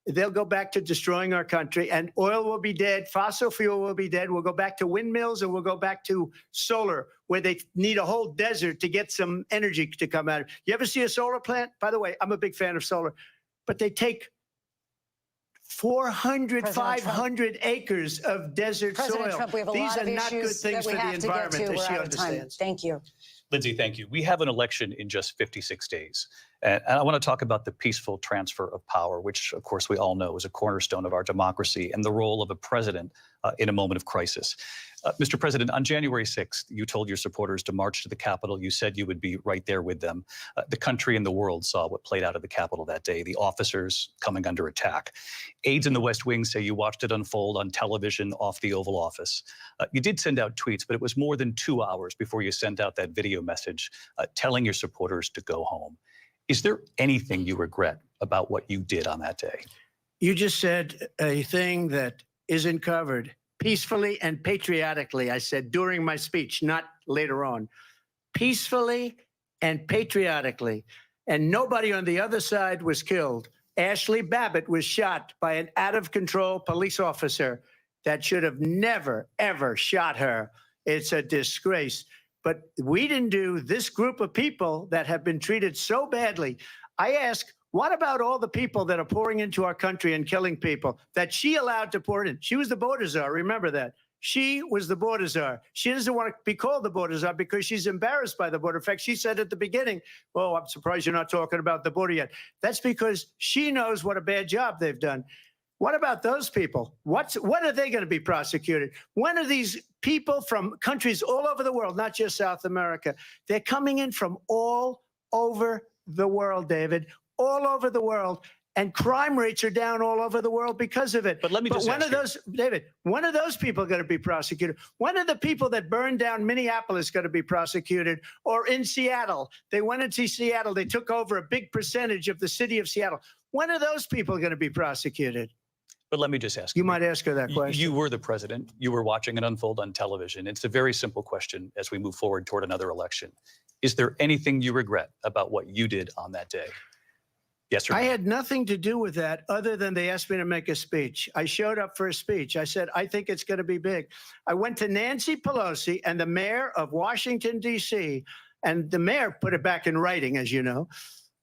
they'll go back to destroying our country, and oil will be dead. Fossil fuel will be dead. We'll go back to windmills, and we'll go back to solar, where they need a whole desert to get some energy to come out. You ever see a solar plant? By the way, I'm a big fan of solar, but they take 400, President 500 acres of desert President soil. Trump, we have a These lot are of not good issues things that we for the have to get environment, to. as We're she out of time. understands. Thank you. Lindsay, thank you. We have an election in just 56 days. And I want to talk about the peaceful transfer of power, which, of course, we all know is a cornerstone of our democracy, and the role of a president in a moment of crisis. Mr. President, on January 6th, you told your supporters to march to the Capitol. You said you would be right there with them. The country and the world saw what played out at the Capitol that day, the officers coming under attack. Aides in the West Wing say you watched it unfold on television off the Oval Office. You did send out tweets, but it was more than 2 hours before you sent out that video message telling your supporters to go home. Is there anything you regret about what you did on that day? You just said a thing that isn't covered. Peacefully and patriotically, I said during my speech, not later on. Peacefully and patriotically. And nobody on the other side was killed. Ashley Babbitt was shot by an out-of-control police officer that should have never, ever shot her. It's a disgrace. But we didn't do this group of people that have been treated so badly. I ask, what about all the people that are pouring into our country and killing people that she allowed to pour in? She was the border czar. Remember that. She was the border czar. She doesn't want to be called the border czar because she's embarrassed by the border. In fact, she said at the beginning, oh, I'm surprised you're not talking about the border yet. That's because she knows what a bad job they've done. What about those people? When are they going to be prosecuted? When are these people from countries all over the world, not just South America? They're coming in from all over the world, David, all over the world. And crime rates are down all over the world because of it. But let me just when ask are you- those, David, when are those people going to be prosecuted? When are the people that burned down Minneapolis going to be prosecuted? Or in Seattle, they went into Seattle, they took over a big percentage of the city of Seattle. When are those people going to be prosecuted? But let me just ask You might ask her that question. You were the president. You were watching it unfold on television. It's a very simple question as we move forward toward another election. Is there anything you regret about what you did on that day? Yes or no? I had nothing to do with that other than they asked me to make a speech. I showed up for a speech. I said, I think it's going to be big. I went to Nancy Pelosi and the mayor of Washington, D.C., and the mayor put it back in writing, as you know.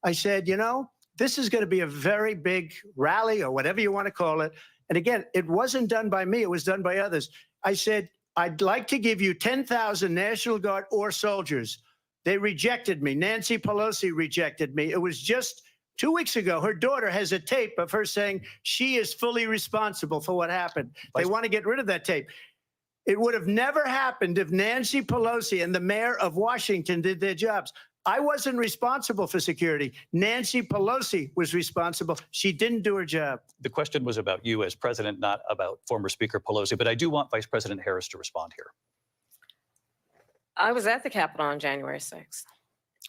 I said, you know, this is going to be a very big rally or whatever you want to call it. And again, it wasn't done by me. It was done by others. I said, I'd like to give you 10,000 National Guard or soldiers. They rejected me. Nancy Pelosi rejected me. It was just 2 weeks ago. Her daughter has a tape of her saying she is fully responsible for what happened. They want to get rid of that tape. It would have never happened if Nancy Pelosi and the mayor of Washington did their jobs. I wasn't responsible for security. Nancy Pelosi was responsible. She didn't do her job. The question was about you as president, not about former Speaker Pelosi, but I do want Vice President Harris to respond here. I was at the Capitol on January 6th.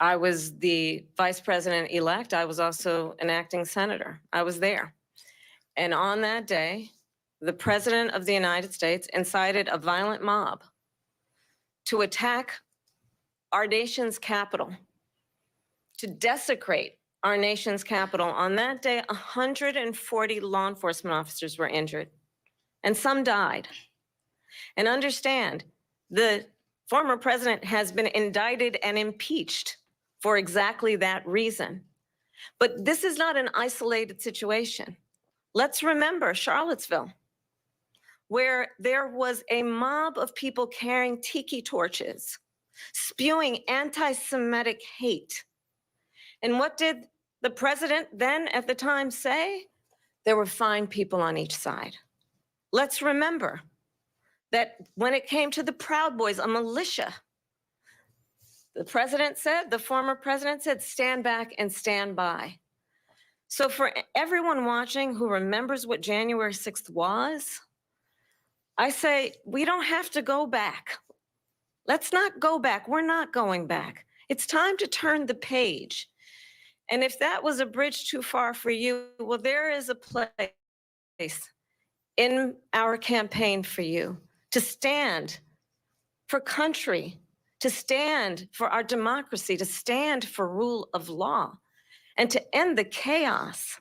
I was the vice president-elect. I was also an acting senator. I was there. And on that day, the President of the United States incited a violent mob to attack our nation's capital, to desecrate our nation's capital. On that day, 140 law enforcement officers were injured, and some died. And understand, the former president has been indicted and impeached for exactly that reason. But this is not an isolated situation. Let's remember Charlottesville, where there was a mob of people carrying tiki torches, spewing anti-Semitic hate. And what did the president then at the time say? There were fine people on each side. Let's remember that when it came to the Proud Boys, a militia, the president said, the former president said, stand back and stand by. So for everyone watching who remembers what January 6th was, I say, we don't have to go back. Let's not go back. We're not going back. It's time to turn the page. And if that was a bridge too far for you, well, there is a place in our campaign for you to stand for country, to stand for our democracy, to stand for rule of law, and to end the chaos,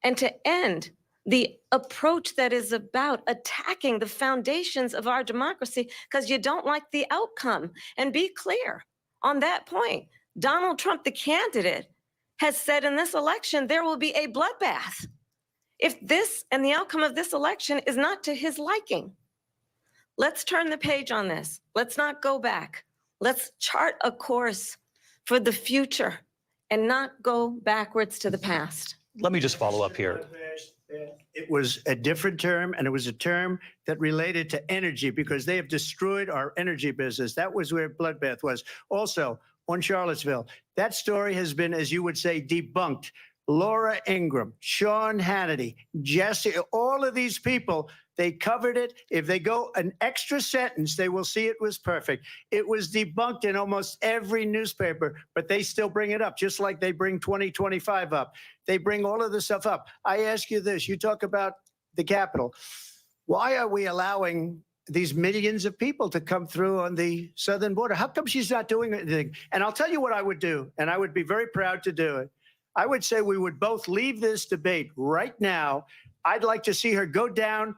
and to end the approach that is about attacking the foundations of our democracy because you don't like the outcome. And be clear on that point. Donald Trump, the candidate, has said in this election there will be a bloodbath if this and the outcome of this election is not to his liking. Let's turn the page on this. Let's not go back. Let's chart a course for the future and not go backwards to the past. Let me just follow up here. It was a different term, and it was a term that related to energy because they have destroyed our energy business. That was where bloodbath was. Also, on Charlottesville, that story has been, as you would say, debunked. Laura Ingraham, Sean Hannity, Jesse, all of these people, they covered it. If they go an extra sentence, they will see it was perfect. It was debunked in almost every newspaper, but they still bring it up, just like they bring 2025 up. They bring all of this stuff up. I ask you this, you talk about the Capitol. Why are we allowing these millions of people to come through on the southern border? How come she's not doing anything? And I'll tell you what I would do, and I would be very proud to do it. I would say we would both leave this debate right now. I'd like to see her go down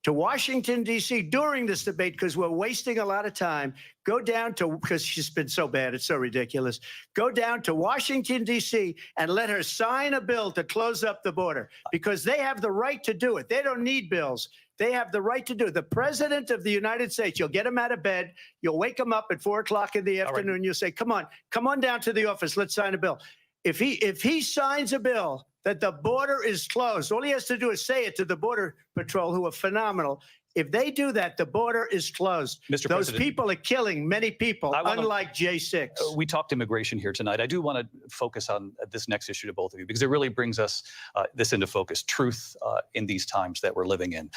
to Washington, D.C. during this debate because we're wasting a lot of time. Go down to, because she's been so bad, it's so ridiculous. Go down to Washington, D.C. and let her sign a bill to close up the border because they have the right to do it. They don't need bills. They have the right to do it. The president of the United States, you'll get him out of bed. You'll wake him up at 4 o'clock in the afternoon. Right. You'll say, come on down to the office. Let's sign a bill. If he signs a bill that the border is closed, all he has to do is say it to the Border Patrol, who are phenomenal. If they do that, the border is closed. Mr. Those President, people are killing many people, unlike J6. We talked immigration here tonight. I do want to focus on this next issue to both of you because it really brings us this into focus, truth in these times that we're living in.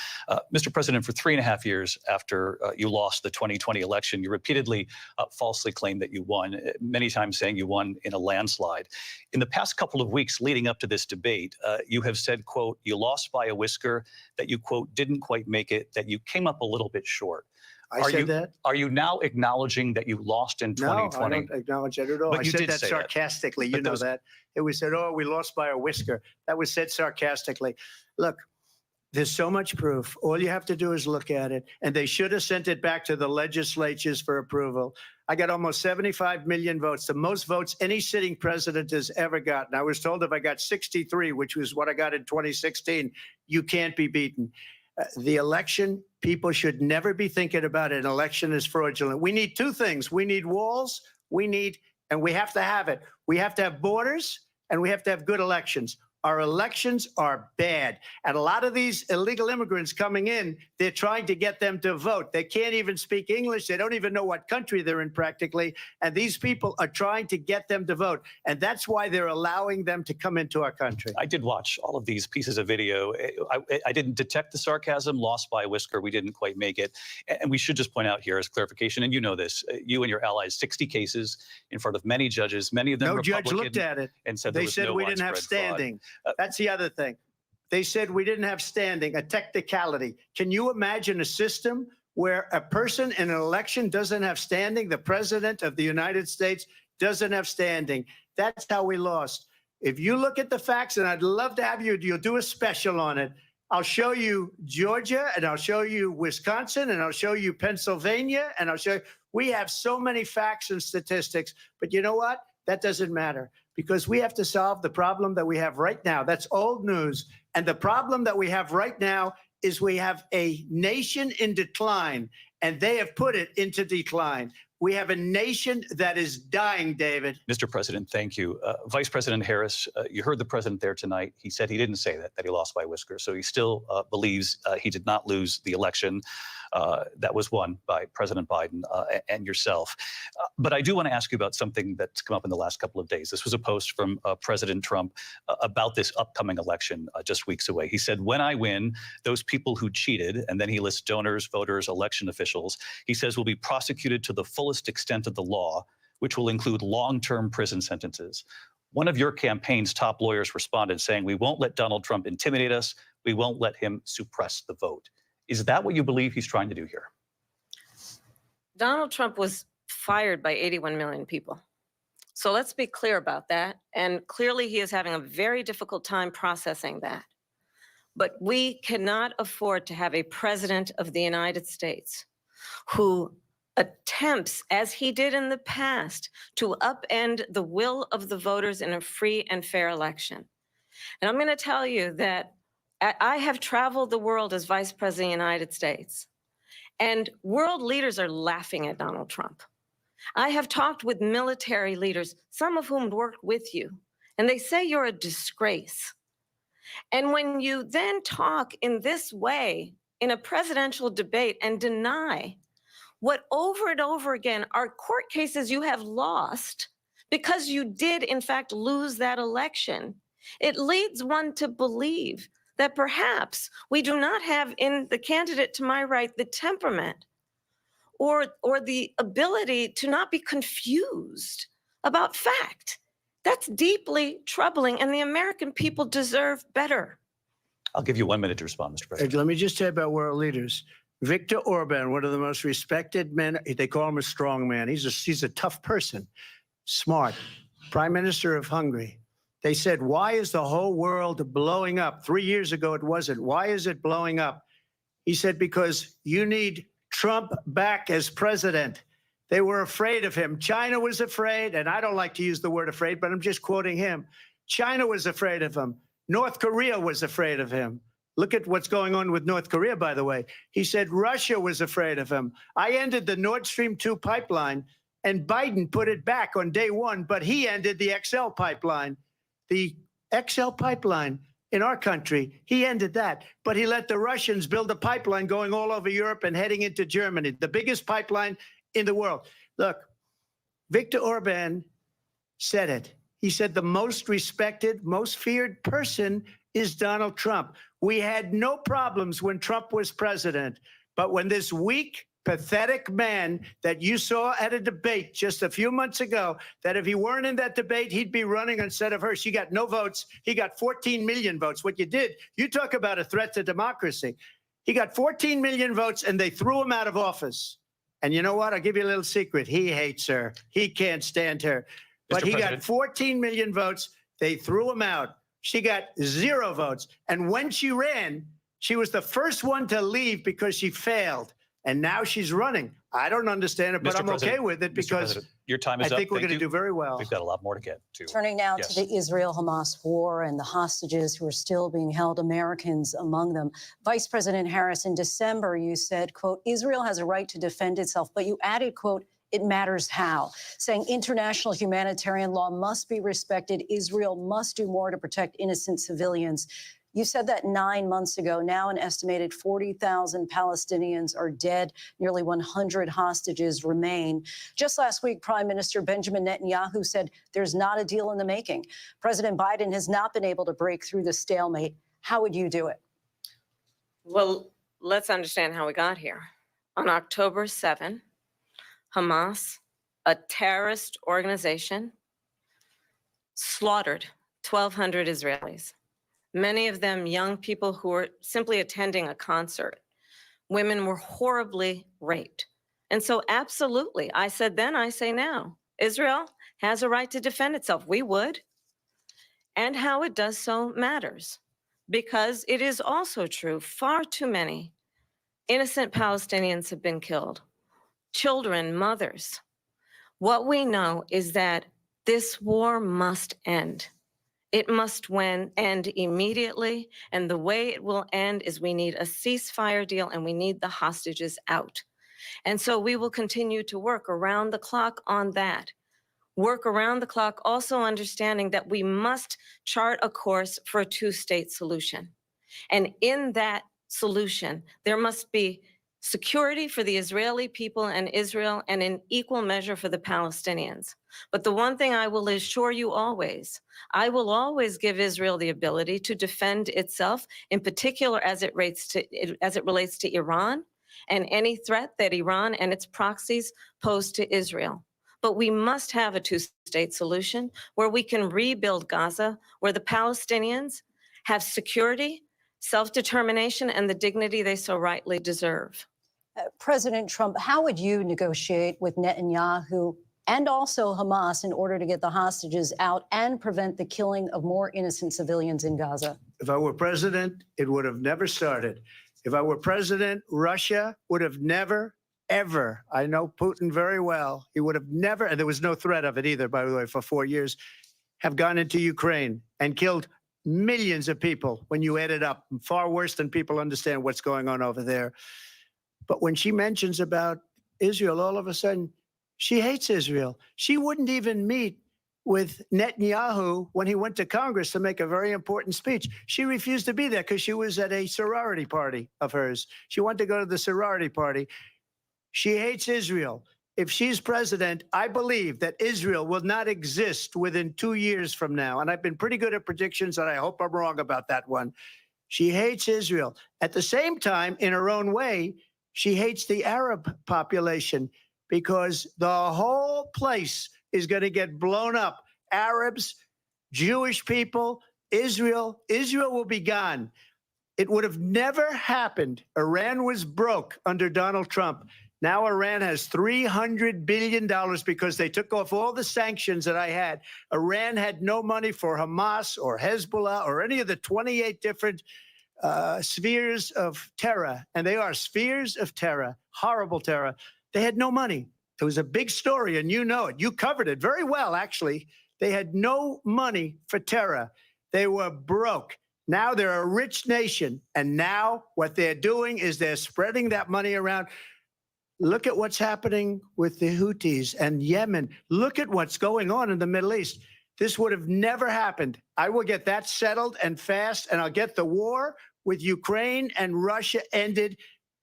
Mr. President, for 3.5 years after you lost the 2020 election, you repeatedly falsely claimed that you won, many times saying you won in a landslide. In the past couple of weeks leading up to this debate, you have said, quote, you lost by a whisker, that you, quote, didn't quite make it, that you came up a little bit short. I said that? Are you now acknowledging that you lost in 2020? No, I don't acknowledge that at all. But I said that sarcastically. You know that. It was said, oh, we lost by a whisker. That was said sarcastically. Look, there's so much proof. All you have to do is look at it. And they should have sent it back to the legislatures for approval. I got almost 75 million votes, the most votes any sitting president has ever gotten. I was told if I got 63, which was what I got in 2016, you can't be beaten. The election, people should never be thinking about an election as fraudulent. We need two things. We need walls, and we have to have it. We have to have borders, and we have to have good elections. Our elections are bad. And a lot of these illegal immigrants coming in, they're trying to get them to vote. They can't even speak English. They don't even know what country they're in practically. And these people are trying to get them to vote. And that's why they're allowing them to come into our country. I did watch all of these pieces of video. I didn't detect the sarcasm, lost by a whisker. We didn't quite make it. And we should just point out here as clarification, and you know this, you and your allies, 60 cases in front of many judges, many of them no Republican. Judge looked at it And said they there was said no we didn't have widespread fraud. standing. That's the other thing. They said we didn't have standing, a technicality. Can you imagine a system where a person in an election doesn't have standing? The president of the United States doesn't have standing. That's how we lost. If you look at the facts, and I'd love to have you'll do a special on it. I'll show you Georgia, and I'll show you Wisconsin, and I'll show you Pennsylvania, and I'll show you. We have so many facts and statistics, but you know what? That doesn't matter, because we have to solve the problem that we have right now. That's old news. And the problem that we have right now is we have a nation in decline, and they have put it into decline. We have a nation that is dying, David. Mr. President, thank you. Vice President Harris, you heard the president there tonight. He said he didn't say that he lost by whiskers. So he still believes he did not lose the election that was won by President Biden and yourself. But I do want to ask you about something that's come up in the last couple of days. This was a post from President Trump about this upcoming election just weeks away. He said, when I win, those people who cheated, and then he lists donors, voters, election officials, he says will be prosecuted to the fullest extent of the law, which will include long-term prison sentences. One of your campaign's top lawyers responded saying, we won't let Donald Trump intimidate us. We won't let him suppress the vote. Is that what you believe he's trying to do here? Donald Trump was fired by 81 million people. So let's be clear about that. And clearly he is having a very difficult time processing that. But we cannot afford to have a president of the United States who attempts, as he did in the past, to upend the will of the voters in a free and fair election. And I'm going to tell you that I have traveled the world as Vice President of the United States, and world leaders are laughing at Donald Trump. I have talked with military leaders, some of whom worked with you, and they say you're a disgrace. And when you then talk in this way in a presidential debate and deny what over and over again are court cases you have lost because you did in fact lose that election, it leads one to believe that perhaps we do not have in the candidate to my right the temperament or the ability to not be confused about fact. That's deeply troubling, and the American people deserve better. I'll give you 1 minute to respond, Mr. President. Let me just say about world leaders. Viktor Orban, one of the most respected men, they call him a strong man. He's a tough person, smart, Prime Minister of Hungary. They said, why is the whole world blowing up? 3 years ago, it wasn't. Why is it blowing up? He said, because you need Trump back as president. They were afraid of him. China was afraid, and I don't like to use the word afraid, but I'm just quoting him. China was afraid of him. North Korea was afraid of him. Look at what's going on with North Korea, by the way. He said Russia was afraid of him. I ended the Nord Stream 2 pipeline, and Biden put it back on day one, but he ended the XL pipeline. The XL pipeline in our country, he ended that. But he let the Russians build a pipeline going all over Europe and heading into Germany, the biggest pipeline in the world. Look, Viktor Orban said it. He said the most respected, most feared person is Donald Trump. We had no problems when Trump was president. But when this weak, pathetic man that you saw at a debate just a few months ago, that if he weren't in that debate, he'd be running instead of her. She got no votes. He got 14 million votes. What you did, you talk about a threat to democracy. He got 14 million votes, and they threw him out of office. And you know what? I'll give you a little secret. He hates her. He can't stand her. But he got 14 million votes. They threw him out. She got 0 votes. And when she ran, she was the first one to leave because she failed. And now she's running. I don't understand it, but I'm okay with it because your time is I up. think we're going to do very well. We've got a lot more to get to. Turning now to the Israel-Hamas war and the hostages who are still being held, Americans among them. Vice President Harris, in December, you said, quote, Israel has a right to defend itself, but you added, quote, it matters how, saying international humanitarian law must be respected. Israel must do more to protect innocent civilians. You said that 9 months ago. Now an estimated 40,000 Palestinians are dead. Nearly 100 hostages remain. Just last week, Prime Minister Benjamin Netanyahu said there's not a deal in the making. President Biden has not been able to break through the stalemate. How would you do it? Well, let's understand how we got here. On October 7, Hamas, a terrorist organization, slaughtered 1,200 Israelis. many of them young people who were simply attending a concert. Women were horribly raped. And so, absolutely, I said then, I say now, Israel has a right to defend itself. We would. And how it does so matters, because it is also true far too many innocent Palestinians have been killed, children, mothers. What we know is that this war must end. It must end immediately. And the way it will end is we need a ceasefire deal and we need the hostages out. And so we will continue to work around the clock on that. Work around the clock, also understanding that we must chart a course for a two-state solution. And in that solution, there must be security for the Israeli people and Israel, and in equal measure for the Palestinians. But the one thing I will assure you always, I will always give Israel the ability to defend itself, in particular as it relates to Iran and any threat that Iran and its proxies pose to Israel. But we must have a two-state solution where we can rebuild Gaza, where the Palestinians have security, self-determination, and the dignity they so rightly deserve. President Trump, how would you negotiate with Netanyahu and also Hamas in order to get the hostages out and prevent the killing of more innocent civilians in Gaza? If I were president, it would have never started. If I were president, Russia would have never, ever, I know Putin very well, he would have never, and there was no threat of it either, by the way, for 4 years, have gone into Ukraine and killed millions of people when you add it up, far worse than people understand what's going on over there. But when she mentions about Israel, all of a sudden, she hates Israel. She wouldn't even meet with Netanyahu when he went to Congress to make a very important speech. She refused to be there because she was at a sorority party of hers. She wanted to go to the sorority party. She hates Israel. If she's president, I believe that Israel will not exist within 2 years from now. And I've been pretty good at predictions, and I hope I'm wrong about that one. She hates Israel. At the same time, in her own way, she hates the Arab population because the whole place is going to get blown up. Arabs, Jewish people, Israel will be gone. It would have never happened. Iran was broke under Donald Trump. Now Iran has $300 billion because they took off all the sanctions that I had. Iran had no money for Hamas or Hezbollah or any of the 28 different spheres of terror. And they are spheres of terror, horrible terror. They had no money. It was a big story, and you know it. You covered it very well, actually. They had no money for terror. They were broke. Now they're a rich nation. And now what they're doing is they're spreading that money around. Look at what's happening with the Houthis and Yemen. Look at what's going on in the Middle East. This would have never happened. I will get that settled and fast, and I'll get the war with Ukraine and Russia ended.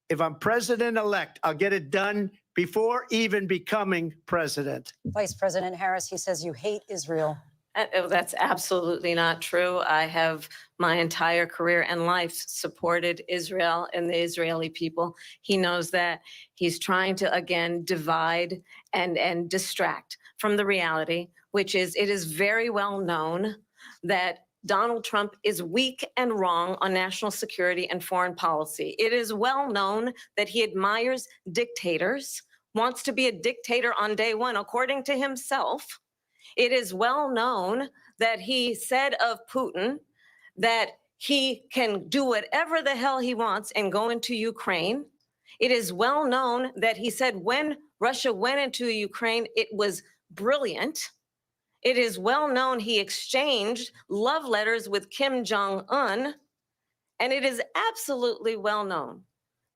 If I'm president-elect, I'll get it done before even becoming president. Vice President Harris, he says you hate Israel. That's absolutely not true. I have my entire career and life supported Israel and the Israeli people. He knows that. He's trying to, again, divide and distract from the reality, which is it is very well known that Donald Trump is weak and wrong on national security and foreign policy. It is well known that he admires dictators, wants to be a dictator on day one, according to himself. It is well known that he said of Putin that he can do whatever the hell he wants and go into Ukraine. It is well known that he said when Russia went into Ukraine, it was brilliant. It is well known he exchanged love letters with Kim Jong-un. And it is absolutely well known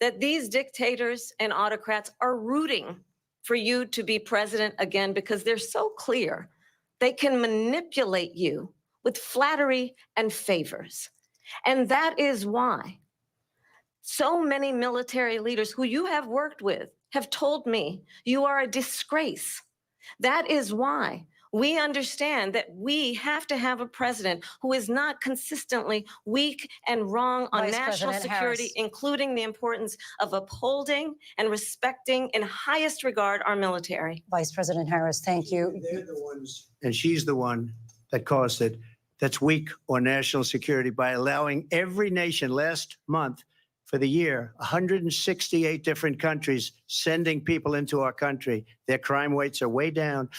that these dictators and autocrats are rooting for you to be president again because they're so clear. They can manipulate you with flattery and favors. And that is why so many military leaders who you have worked with have told me you are a disgrace. That is why we understand that we have to have a president who is not consistently weak and wrong on Vice national President security, Harris. including the importance of upholding and respecting in highest regard our military. Vice President Harris, thank you. They're the ones, and she's the one that caused it. that's weak or national security by allowing every nation last month for the year, 168 different countries sending people into our country. Their crime rates are way down.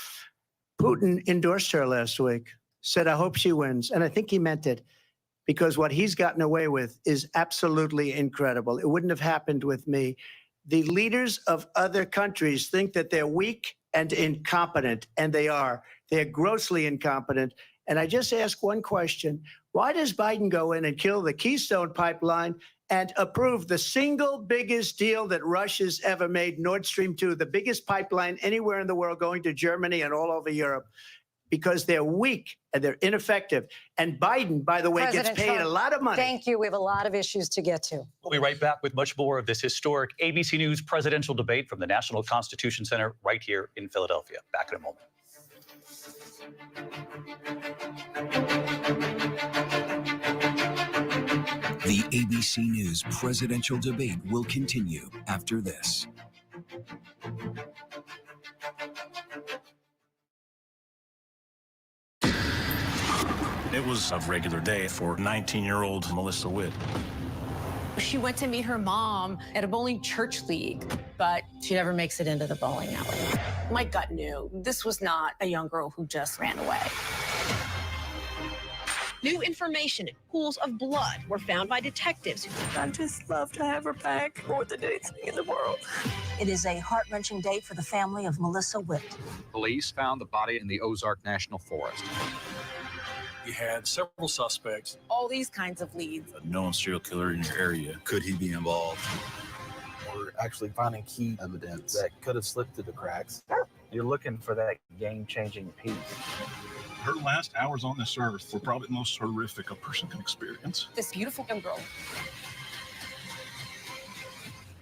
Putin endorsed her last week, said, I hope she wins. And I think he meant it, because what he's gotten away with is absolutely incredible. It wouldn't have happened with me. The leaders of other countries think that they're weak and incompetent, and they are. They're grossly incompetent. And I just ask one question. Why does Biden go in and kill the Keystone Pipeline and approve the single biggest deal that Russia's ever made, Nord Stream 2, the biggest pipeline anywhere in the world going to Germany and all over Europe? Because they're weak and they're ineffective. And Biden, by the way, President gets paid Trump, a lot of money. Thank you. We have a lot of issues to get to. We'll be right back with much more of this historic ABC News presidential debate from the National Constitution Center right here in Philadelphia. Back in a moment. The ABC News presidential debate will continue after this. It was a regular day for 19-year-old Melissa Witt. She went to meet her mom at a bowling church league, but she never makes it into the bowling alley. My gut knew this was not a young girl who just ran away. New information, pools of blood were found by detectives. I'd just love to have her back more than anything in the world. It is a heart-wrenching day for the family of Melissa Witt. Police found the body in the Ozark National Forest. We had several suspects. All these kinds of leads. A known serial killer in your area. Could he be involved? We're actually finding key evidence that could have slipped through the cracks. You're looking for that game-changing piece. Her last hours on this earth were probably the most horrific a person can experience. This beautiful young girl.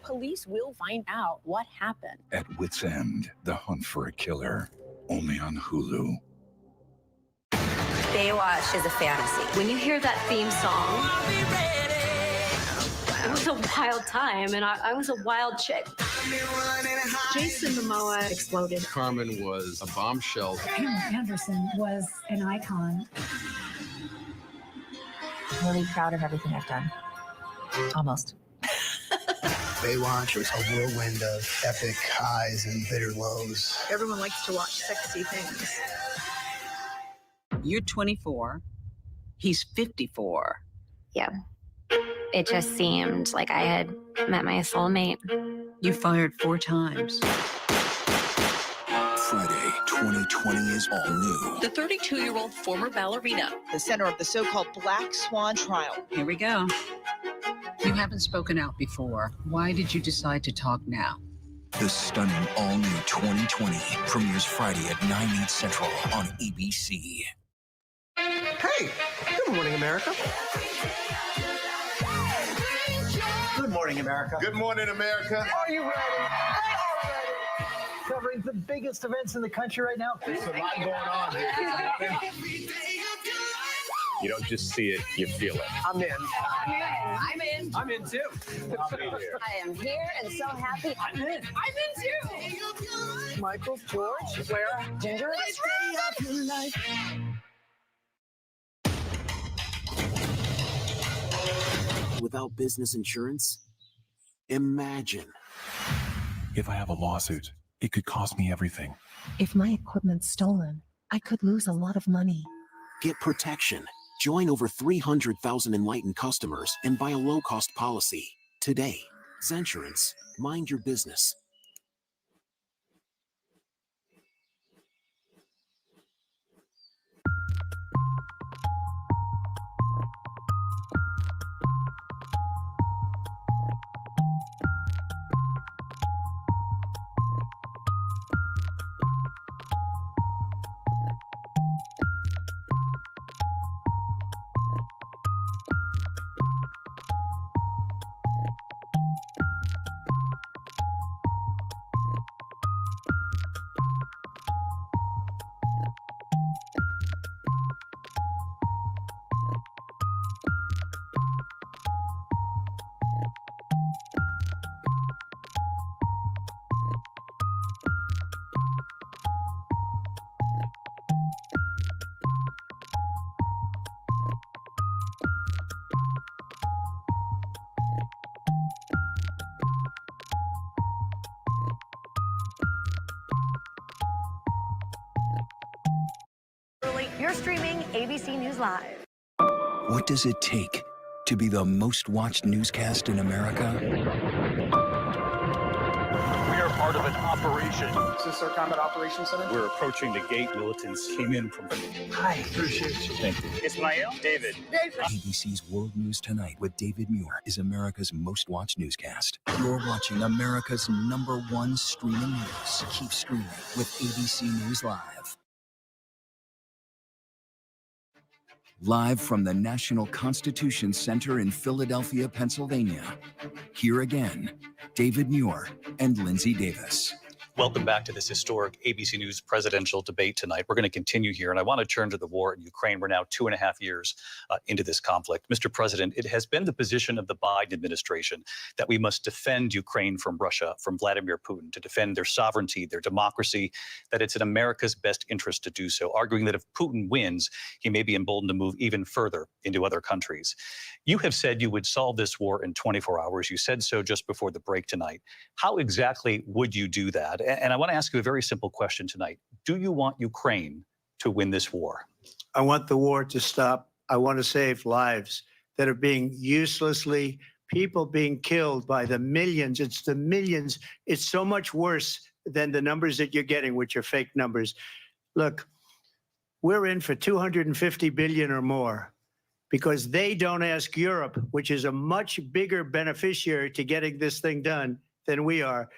Police will find out what happened. At Wit's End, the hunt for a killer, only on Hulu. Baywatch is a fantasy. When you hear that theme song, it was a wild time, and I was a wild chick. Jason Momoa exploded. Carmen was a bombshell. Pamela Anderson was an icon. I'm really proud of everything I've done. Almost. Baywatch was a whirlwind of epic highs and bitter lows. Everyone likes to watch sexy things. You're 24. He's 54. Yeah. It just seemed like I had met my soulmate. You fired 4 times. Friday, 2020 is all new. The 32-year-old former ballerina, the center of the so-called Black Swan trial. Here we go. You haven't spoken out before. Why did you decide to talk now? The stunning all-new 2020 premieres Friday at 9, 8 Central on ABC. Hey, good morning, America. Good morning, America. Good morning, America. Are you ready? Covering the biggest events in the country right now. There's a lot going on here. You don't just see it, you feel it. I'm in. I'm in. I'm in too. I am here and so happy. I'm in. I'm in too. Michael, George, Clara, Ginger. Without business insurance? Imagine. If I have a lawsuit, it could cost me everything. If my equipment's stolen, I could lose a lot of money. Get protection. Join over 300,000 enlightened customers and buy a low-cost policy today. Zensurance. Mind your business. You're streaming ABC News Live. What does it take to be the most watched newscast in America? We are part of an operation. Is this our combat operations center? We're approaching the gate. Militants came in from. Hi, appreciate you. Thank you. Ismail, David. ABC's World News Tonight with David Muir is America's most watched newscast. You're watching America's #1 streaming news. Keep streaming with ABC News Live. Live from the National Constitution Center in Philadelphia, Pennsylvania. Here again, David Muir and Lindsay Davis. Welcome back to this historic ABC News presidential debate tonight. We're going to continue here, and I want to turn to the war in Ukraine. We're now 2.5 years into this conflict. Mr. President, it has been the position of the Biden administration that we must defend Ukraine from Russia, from Vladimir Putin, to defend their sovereignty, their democracy, that it's in America's best interest to do so, arguing that if Putin wins, he may be emboldened to move even further into other countries. You have said you would solve this war in 24 hours. You said so just before the break tonight. How exactly would you do that? And I want to ask you a very simple question tonight. Do you want Ukraine to win this war? I want the war to stop. I want to save lives that are being uselessly, people being killed by the millions. It's the millions. It's so much worse than the numbers that you're getting, which are fake numbers. Look, we're in for 250 billion or more because they don't ask Europe, which is a much bigger beneficiary to getting this thing done than we are.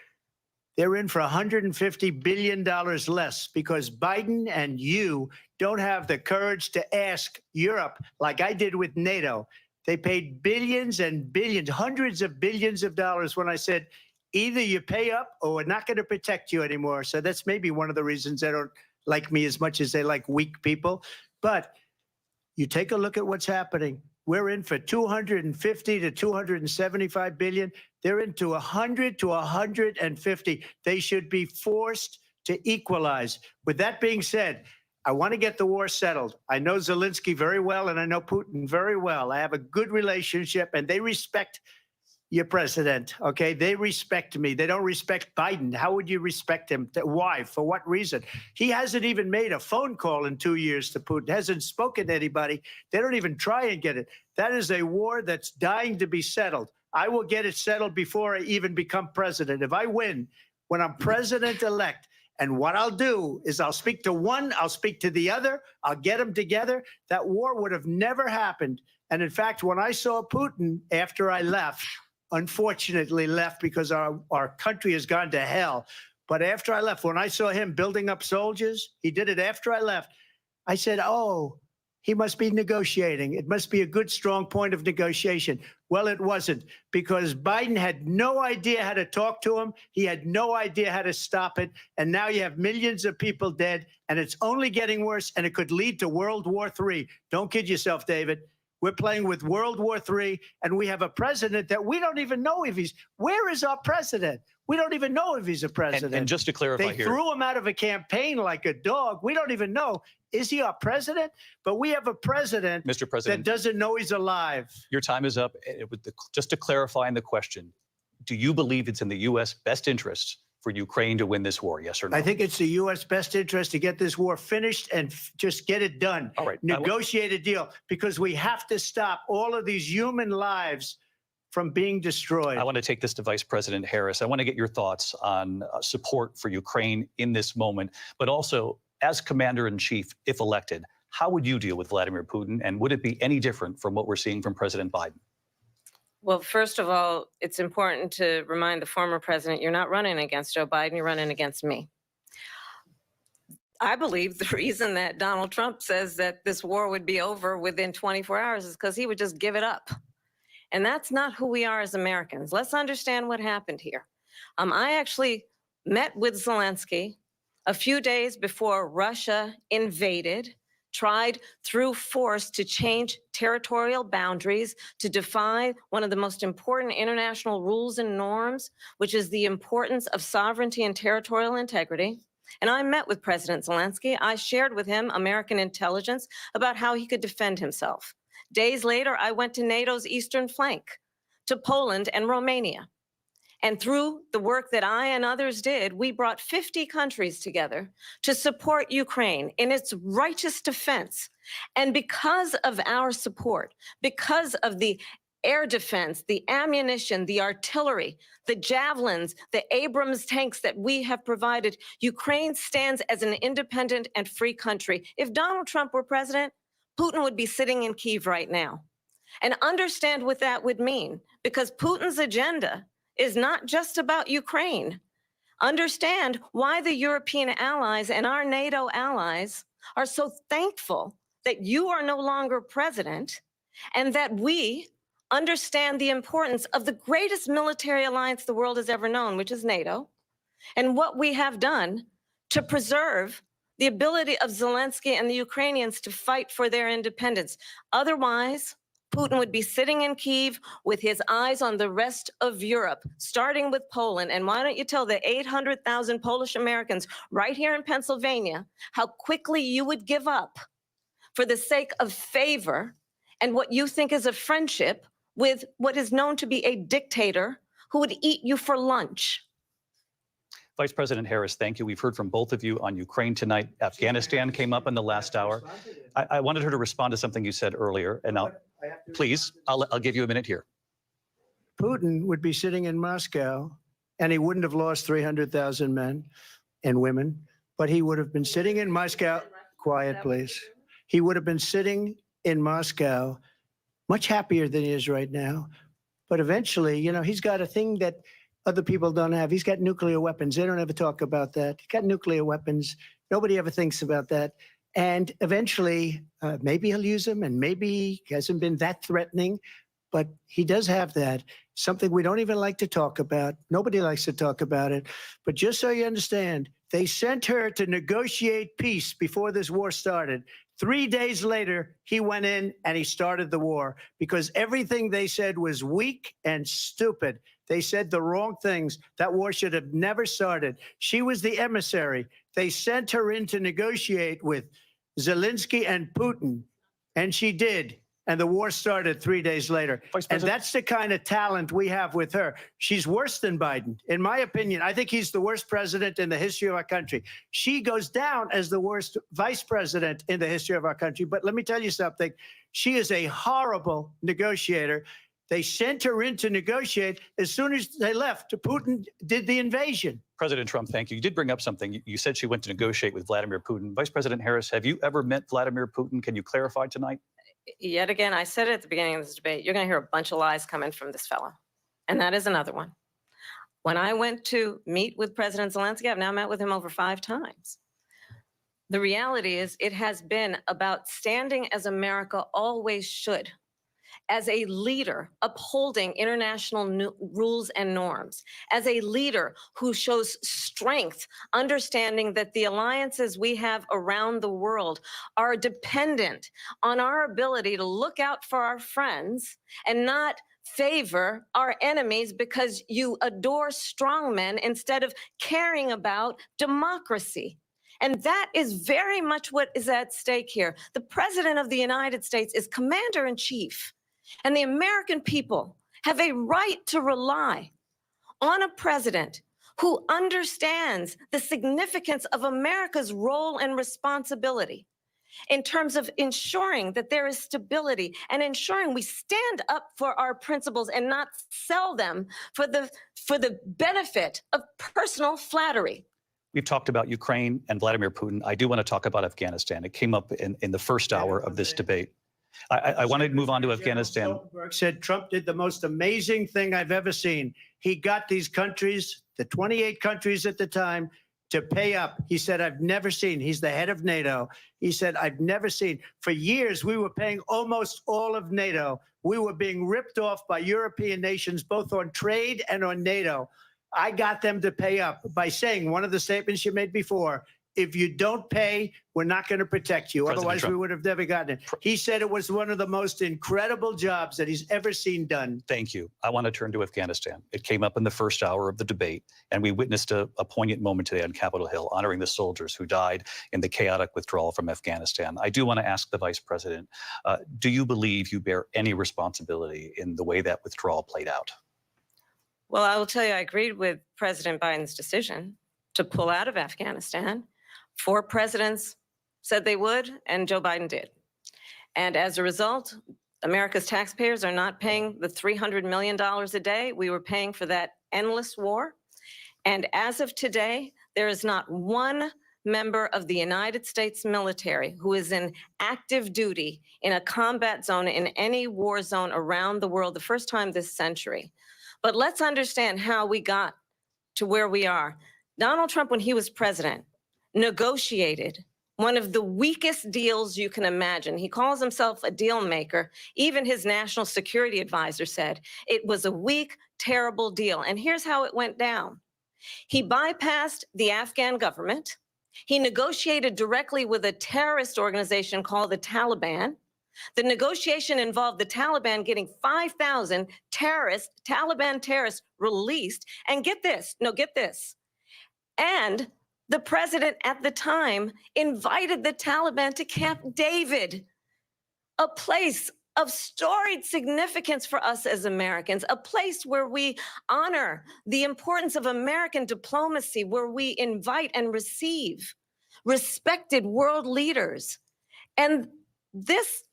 They're in for $150 billion less because Biden and you don't have the courage to ask Europe like I did with NATO. They paid billions and billions, hundreds of billions of dollars when I said, either you pay up or we're not going to protect you anymore. So that's maybe one of the reasons they don't like me as much as they like weak people. But you take a look at what's happening. We're in for 250 to 275 billion. They're into 100 to 150. They should be forced to equalize. With that being said, I want to get the war settled. I know Zelensky very well, and I know Putin very well. I have a good relationship, and they respect your president, okay? They respect me. They don't respect Biden. How would you respect him? Why? For what reason? He hasn't even made a phone call in 2 years to Putin, hasn't spoken to anybody. They don't even try and get it. That is a war that's dying to be settled. I will get it settled before I even become president. If I win, when I'm president-elect, and what I'll do is I'll speak to one, I'll speak to the other, I'll get them together. That war would have never happened. And in fact, when I saw Putin after I left, unfortunately left because our country has gone to hell. But after I left, when I saw him building up soldiers, he did it after I left. I said, oh, he must be negotiating. It must be a good, strong point of negotiation. Well, it wasn't, because Biden had no idea how to talk to him. He had no idea how to stop it. And now you have millions of people dead, and it's only getting worse, and it could lead to World War III. Don't kid yourself, David. We're playing with World War III, and we have a president that we don't even know if where is our president? We don't even know if he's a president. And just to clarify they here. threw him out of a campaign like a dog. We don't even know. Is he our president? But we have a president, Mr. President, that doesn't know he's alive. Your time is up. Just to clarify in the question, do you believe it's in the U.S. best interest for Ukraine to win this war, yes or no? I think it's the U.S. best interest to get this war finished and just get it done. All right. Negotiate a deal, because we have to stop all of these human lives from being destroyed. I want to take this to Vice President Harris. I want to get your thoughts on support for Ukraine in this moment, but also as Commander-in-Chief, if elected, how would you deal with Vladimir Putin, and would it be any different from what we're seeing from President Biden? Well, first of all, it's important to remind the former president, you're not running against Joe Biden, you're running against me. I believe the reason that Donald Trump says that this war would be over within 24 hours is because he would just give it up. And that's not who we are as Americans. Let's understand what happened here. I actually met with Zelensky a few days before Russia invaded, tried through force to change territorial boundaries, to defy one of the most important international rules and norms, which is the importance of sovereignty and territorial integrity. And I met with President Zelensky. I shared with him American intelligence about how he could defend himself. Days later, I went to NATO's eastern flank, to Poland and Romania. And through the work that I and others did, we brought 50 countries together to support Ukraine in its righteous defense. And because of our support, because of the air defense, the ammunition, the artillery, the javelins, the Abrams tanks that we have provided, Ukraine stands as an independent and free country. If Donald Trump were president, Putin would be sitting in Kyiv right now. And understand what that would mean, because Putin's agenda is not just about Ukraine. Understand why the European allies and our NATO allies are so thankful that you are no longer president, and that we understand the importance of the greatest military alliance the world has ever known, which is NATO, and what we have done to preserve the ability of Zelensky and the Ukrainians to fight for their independence. Otherwise, Putin would be sitting in Kyiv with his eyes on the rest of Europe, starting with Poland. And why don't you tell the 800,000 Polish Americans right here in Pennsylvania how quickly you would give up for the sake of favor and what you think is a friendship with what is known to be a dictator who would eat you for lunch. Vice President Harris, thank you. We've heard from both of you on Ukraine tonight. Afghanistan came up in the last hour. I wanted her to respond to something you said earlier, and now, please, I'll give you a minute here. Putin would be sitting in Moscow, and he wouldn't have lost 300,000 men and women, but he would have been sitting in Moscow. Quiet, please. He would have been sitting in Moscow much happier than he is right now. But eventually, you know, he's got a thing that other people don't have. He's got nuclear weapons. They don't ever talk about that. He's got nuclear weapons. Nobody ever thinks about that. And eventually, maybe he'll use them, and maybe he hasn't been that threatening, but he does have that. Something we don't even like to talk about. Nobody likes to talk about it. But just so you understand, they sent her to negotiate peace before this war started. 3 days later, he went in and he started the war because everything they said was weak and stupid. They said the wrong things. That war should have never started. She was the emissary. They sent her in to negotiate with Zelensky and Putin, and she did. And the war started 3 days later. And that's the kind of talent we have with her. She's worse than Biden. In my opinion, I think he's the worst president in the history of our country. She goes down as the worst vice president in the history of our country. But let me tell you something. She is a horrible negotiator. They sent her in to negotiate. As soon as they left, Putin did the invasion. President Trump, thank you. You did bring up something. You said she went to negotiate with Vladimir Putin. Vice President Harris, have you ever met Vladimir Putin? Can you clarify tonight? Yet again, I said it at the beginning of this debate, you're going to hear a bunch of lies coming from this fellow. And that is another one. When I went to meet with President Zelensky, I've now met with him over 5 times. The reality is it has been about standing as America always should, as a leader upholding international rules and norms, as a leader who shows strength, understanding that the alliances we have around the world are dependent on our ability to look out for our friends and not favor our enemies because you adore strongmen instead of caring about democracy. And that is very much what is at stake here. The President of the United States is commander-in-chief. And the American people have a right to rely on a president who understands the significance of America's role and responsibility in terms of ensuring that there is stability and ensuring we stand up for our principles and not sell them for the benefit of personal flattery. We've talked about Ukraine and Vladimir Putin. I do want to talk about Afghanistan. It came up in the first hour of this debate. I want to move on to Afghanistan. Stoltenberg said Trump did the most amazing thing I've ever seen. He got these countries, the 28 countries at the time, to pay up. He said, I've never seen, he's the head of NATO. He said, I've never seen. For years, we were paying almost all of NATO. We were being ripped off by European nations, both on trade and on NATO. I got them to pay up by saying one of the statements you made before, if you don't pay, we're not going to protect you. Otherwise, we would have never gotten it. He said it was one of the most incredible jobs that he's ever seen done. Thank you. I want to turn to Afghanistan. It came up in the first hour of the debate, and we witnessed a poignant moment today on Capitol Hill, honoring the soldiers who died in the chaotic withdrawal from Afghanistan. I do want to ask the Vice President, do you believe you bear any responsibility in the way that withdrawal played out? Well, I will tell you, I agreed with President Biden's decision to pull out of Afghanistan. 4 presidents said they would, and Joe Biden did. And as a result, America's taxpayers are not paying the $300 million a day we were paying for that endless war. And as of today, there is not one member of the United States military who is in active duty in a combat zone in any war zone around the world, the first time this century. But let's understand how we got to where we are. Donald Trump, when he was president, negotiated one of the weakest deals you can imagine. He calls himself a deal maker. Even his national security advisor said it was a weak, terrible deal. And here's how it went down. He bypassed the Afghan government. He negotiated directly with a terrorist organization called the Taliban. The negotiation involved the Taliban getting 5,000 Taliban terrorists released. And get this, and the president at the time invited the Taliban to Camp David, a place of storied significance for us as Americans, a place where we honor the importance of American diplomacy, where we invite and receive respected world leaders. And this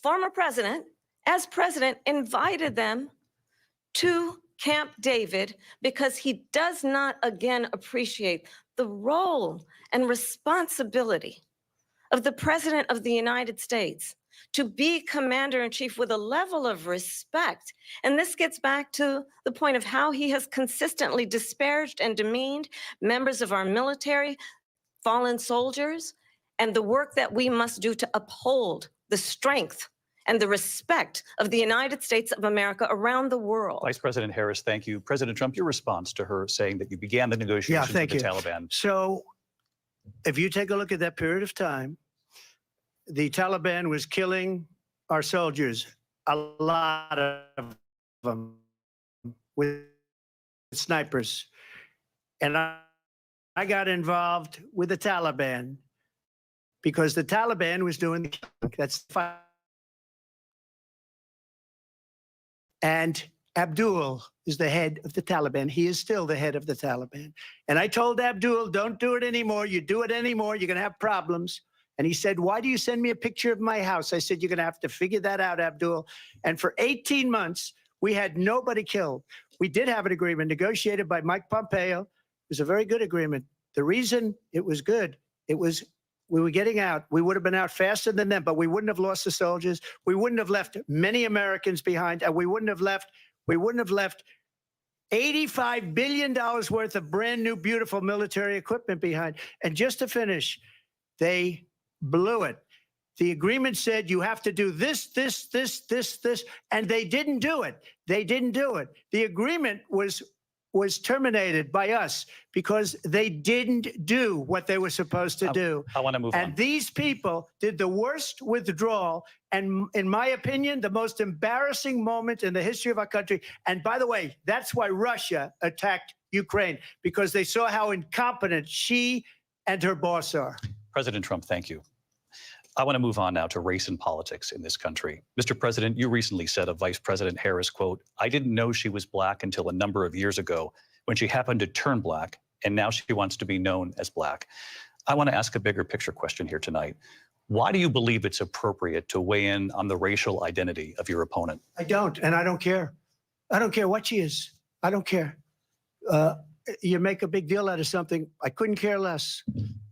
former president, as president, invited them to Camp David because he does not again appreciate the role and responsibility of the President of the United States to be commander-in-chief with a level of respect. And this gets back to the point of how he has consistently disparaged and demeaned members of our military, fallen soldiers, and the work that we must do to uphold the strength and the respect of the United States of America around the world. Vice President Harris, thank you. President Trump, your response to her saying that you began the negotiations with the Taliban. So if you take a look at that period of time, the Taliban was killing our soldiers, a lot of them, with snipers. And I got involved with the Taliban because the Taliban was doing the killing. That's the fight. And Abdul is the head of the Taliban. He is still the head of the Taliban. And I told Abdul, don't do it anymore. You do it anymore, you're going to have problems. And he said, why do you send me a picture of my house? I said, you're going to have to figure that out, Abdul. And for 18 months, we had nobody killed. We did have an agreement negotiated by Mike Pompeo. It was a very good agreement. The reason it was good, it was we were getting out. We would have been out faster than them, but we wouldn't have lost the soldiers. We wouldn't have left many Americans behind, and we wouldn't have left $85 billion worth of brand new, beautiful military equipment behind. And just to finish, they blew it. The agreement said you have to do this, and they didn't do it. They didn't do it. The agreement was terminated by us because they didn't do what they were supposed to do. I want to move on. And these people did the worst withdrawal, and in my opinion, the most embarrassing moment in the history of our country. And by the way, that's why Russia attacked Ukraine, because they saw how incompetent she and her boss are. President Trump, thank you. I want to move on now to race and politics in this country. Mr. President, you recently said of Vice President Harris, quote, I didn't know she was black until a number of years ago when she happened to turn black, and now she wants to be known as black. I want to ask a bigger picture question here tonight. Why do you believe it's appropriate to weigh in on the racial identity of your opponent? I don't, and I don't care. I don't care what she is. I don't care. You make a big deal out of something. I couldn't care less.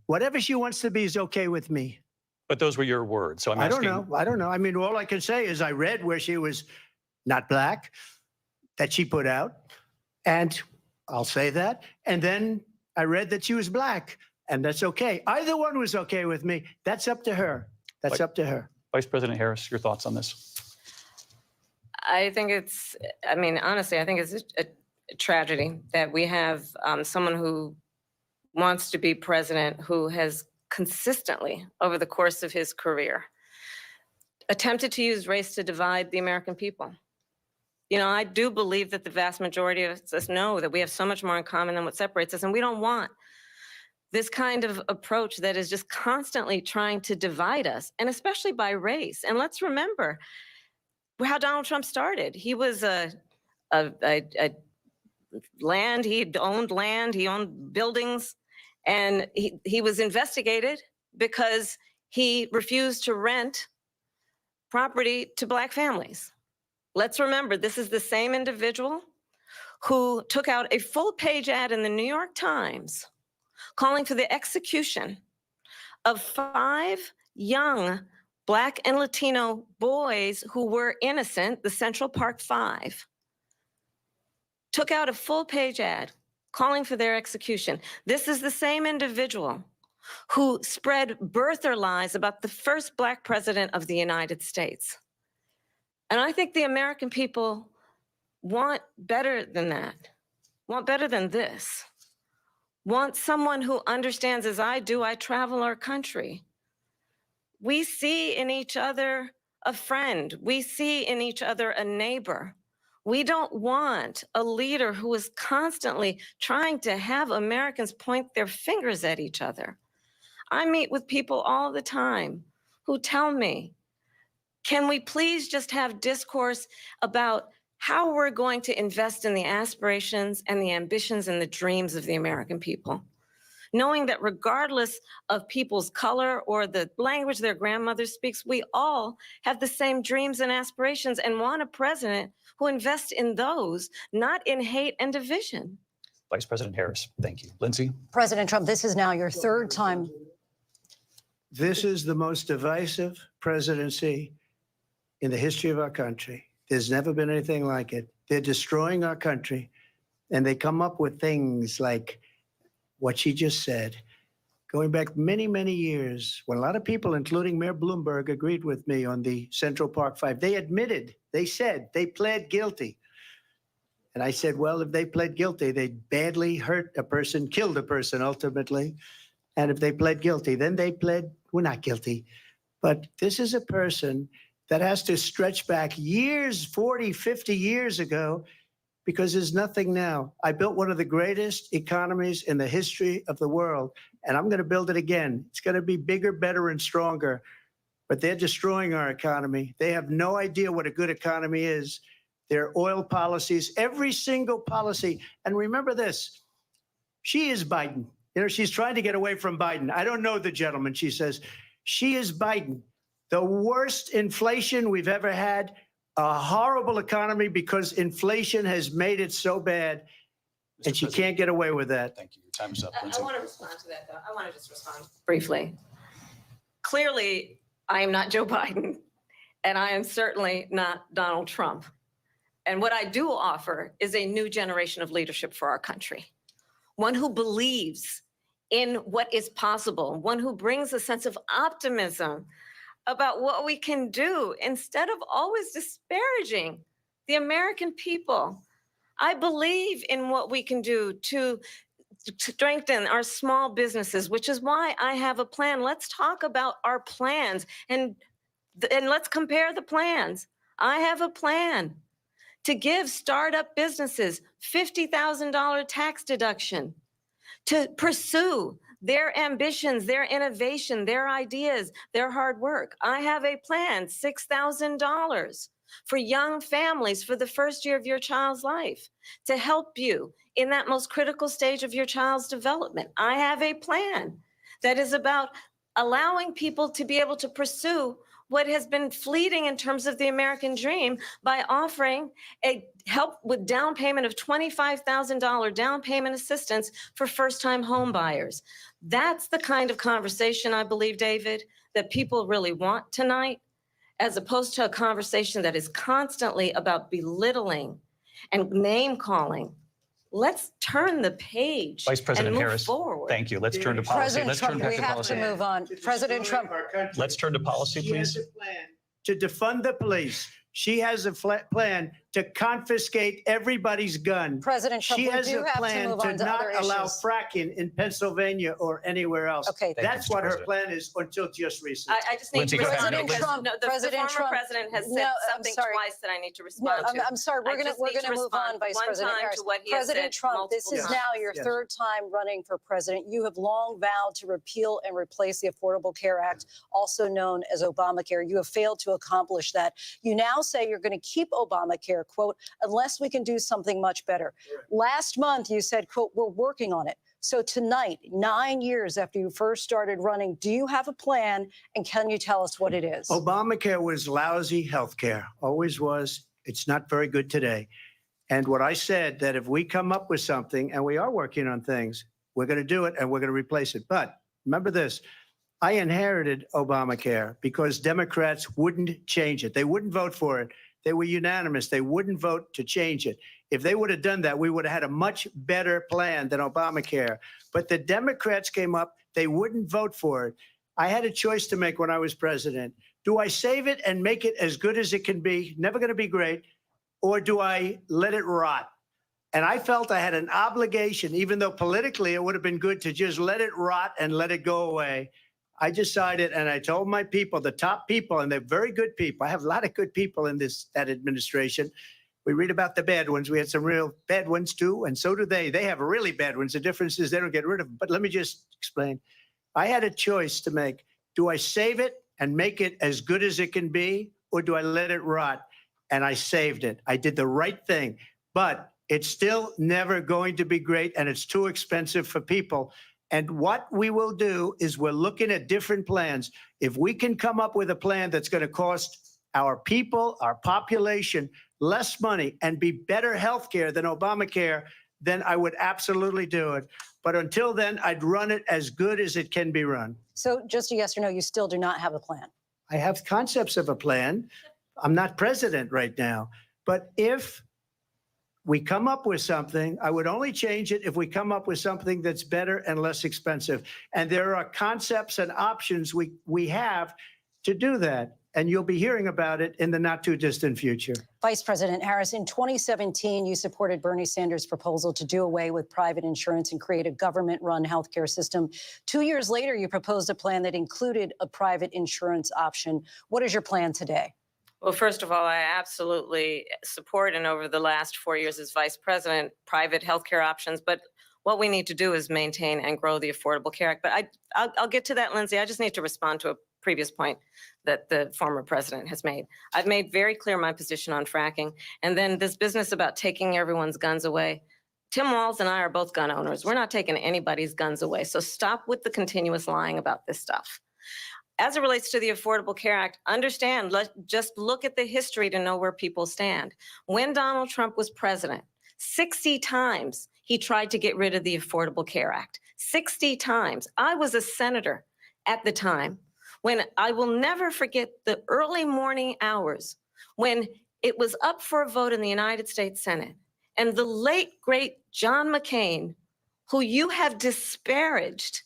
Whatever she wants to be is okay with me. But those were your words. So I'm asking. I don't know. I mean, all I can say is I read where she was not black, that she put out, and I'll say that. And then I read that she was black, and that's okay. Either one was okay with me. That's up to her. That's up to her. Vice President Harris, your thoughts on this? I think it's, I mean, honestly, I think it's a tragedy that we have someone who wants to be president who has consistently, over the course of his career, attempted to use race to divide the American people. You know, I do believe that the vast majority of us know that we have so much more in common than what separates us, and we don't want this kind of approach that is just constantly trying to divide us, and especially by race. And let's remember how Donald Trump started. He was a land. He owned buildings, and he was investigated because he refused to rent property to Black families. Let's remember, this is the same individual who took out a full-page ad in the New York Times calling for the execution of 5 young Black and Latino boys who were innocent, the Central Park 5. Took out a full-page ad calling for their execution. This is the same individual who spread birther lies about the first Black president of the United States. And I think the American people want better than that, want better than this, want someone who understands, as I do, I travel our country. We see in each other a friend. We see in each other a neighbor. We don't want a leader who is constantly trying to have Americans point their fingers at each other. I meet with people all the time who tell me, can we please just have discourse about how we're going to invest in the aspirations and the ambitions and the dreams of the American people? Knowing that regardless of people's color or the language their grandmother speaks, we all have the same dreams and aspirations and want a president who invests in those, not in hate and division. Vice President Harris, thank you. Lindsay? President Trump, this is now your third time. This is the most divisive presidency in the history of our country. There's never been anything like it. They're destroying our country, and they come up with things like what she just said. Going back many, many years, when a lot of people, including Mayor Bloomberg, agreed with me on the Central Park 5, they admitted, they said, they pled guilty. And I said, well, if they pled guilty, they badly hurt a person, killed a person ultimately. And if they pled guilty, then they pled, we're not guilty. But this is a person that has to stretch back years, 40, 50 years ago, because there's nothing now. I built one of the greatest economies in the history of the world, and I'm going to build it again. It's going to be bigger, better, and stronger. But they're destroying our economy. They have no idea what a good economy is. Their oil policies, every single policy. And remember this, she is Biden. You know, she's trying to get away from Biden. I don't know the gentleman, she says. She is Biden. The worst inflation we've ever had, a horrible economy because inflation has made it so bad, and she can't get away with that. Thank you. Your time is up, I Lindsay. want to respond to that, though. I want to just respond briefly. Clearly, I am not Joe Biden, and I am certainly not Donald Trump. And what I do offer is a new generation of leadership for our country, one who believes in what is possible, one who brings a sense of optimism about what we can do instead of always disparaging the American people. I believe in what we can do to strengthen our small businesses, which is why I have a plan. Let's talk about our plans and let's compare the plans. I have a plan to give startup businesses $50,000 tax deduction, to pursue their ambitions, their innovation, their ideas, their hard work. I have a plan, $6,000 for young families for the first year of your child's life to help you in that most critical stage of your child's development. I have a plan that is about allowing people to be able to pursue what has been fleeting in terms of the American dream by offering a help with down payment of $25,000 down payment assistance for first-time home buyers. That's the kind of conversation, I believe, David, that people really want tonight, as opposed to a conversation that is constantly about belittling and name-calling. Let's turn the page Vice President and move Harris, forward. thank you. Let's turn to policy. President Let's Trump, turn back we to have policy. to move on. President Trump. Let's turn to policy, She has please. a plan to defund the police. She has a plan to confiscate everybody's gun. President Trump, She we has do a have to plan move to on to not other allow issues. fracking in Pennsylvania or anywhere else. Okay. Thank you, That's Mr. what her President. plan is until just recently. I just need Lindsay, to go ahead. respond President because Trump, the President former Trump. president has No, said I'm something sorry. twice that I need to No, respond to. I'm sorry. We're I gonna just need to move on, respond Vice one President time Harris. to what he has President said Trump, this multiple is times. now your Yes. third time running for president. You have long vowed to repeal and replace the Affordable Care Act, also known as Obamacare. You have failed to accomplish that. You now say you're going to keep Obamacare Obamacare, quote, unless we can do something much better. Last month, you said, quote, we're working on it. So tonight, 9 years after you first started running, do you have a plan? And can you tell us what it is? Obamacare was lousy health care, always was. It's not very good today. And what I said, that if we come up with something, and we are working on things, we're going to do it and we're going to replace it. But remember this, I inherited Obamacare because Democrats wouldn't change it. They wouldn't vote for it. They were unanimous. They wouldn't vote to change it. If they would have done that, we would have had a much better plan than Obamacare. But the Democrats came up, they wouldn't vote for it. I had a choice to make when I was president. Do I save it and make it as good as it can be, never going to be great, or do I let it rot? And I felt I had an obligation, even though politically it would have been good to just let it rot and let it go away. I decided, and I told my people, the top people, and they're very good people. I have a lot of good people in that administration. We read about the bad ones. We had some real bad ones too, and so do they. They have really bad ones. The difference is they don't get rid of them. But let me just explain. I had a choice to make. Do I save it and make it as good as it can be, or do I let it rot? And I saved it. I did the right thing. But it's still never going to be great, and it's too expensive for people. And what we will do is we're looking at different plans. If we can come up with a plan that's going to cost our people, our population, less money and be better health care than Obamacare, then I would absolutely do it. But until then, I'd run it as good as it can be run. So just a yes or no, you still do not have a plan. I have concepts of a plan. I'm not president right now. But if we come up with something, I would only change it if we come up with something that's better and less expensive. And there are concepts and options we have to do that. And you'll be hearing about it in the not too distant future. Vice President Harris, in 2017, you supported Bernie Sanders' proposal to do away with private insurance and create a government-run healthcare system. 2 years later, you proposed a plan that included a private insurance option. What is your plan today? Well, first of all, I absolutely support, and over the last 4 years as vice president, private healthcare options. But what we need to do is maintain and grow the Affordable Care Act. But I'll get to that, Lindsay. I just need to respond to a previous point that the former president has made. I've made very clear my position on fracking. And then this business about taking everyone's guns away. Tim Walz and I are both gun owners. We're not taking anybody's guns away. So stop with the continuous lying about this stuff. As it relates to the Affordable Care Act, understand, just look at the history to know where people stand. When Donald Trump was president, 60 times he tried to get rid of the Affordable Care Act. 60 times. I was a senator at the time when I will never forget the early morning hours when it was up for a vote in the United States Senate. And the late, great John McCain, who you have disparaged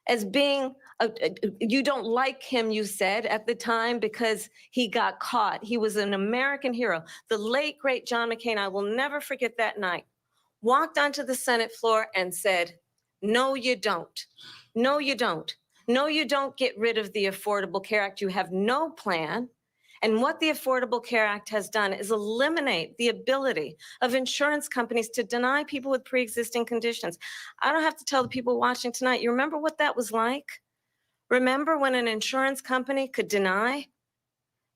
as being you don't like him, you said at the time, because he got caught. He was an American hero. The late, great John McCain, I will never forget that night, walked onto the Senate floor and said, no, you don't. No, you don't. No, you don't get rid of the Affordable Care Act. You have no plan. And what the Affordable Care Act has done is eliminate the ability of insurance companies to deny people with pre-existing conditions. I don't have to tell the people watching tonight, you remember what that was like? Remember when an insurance company could deny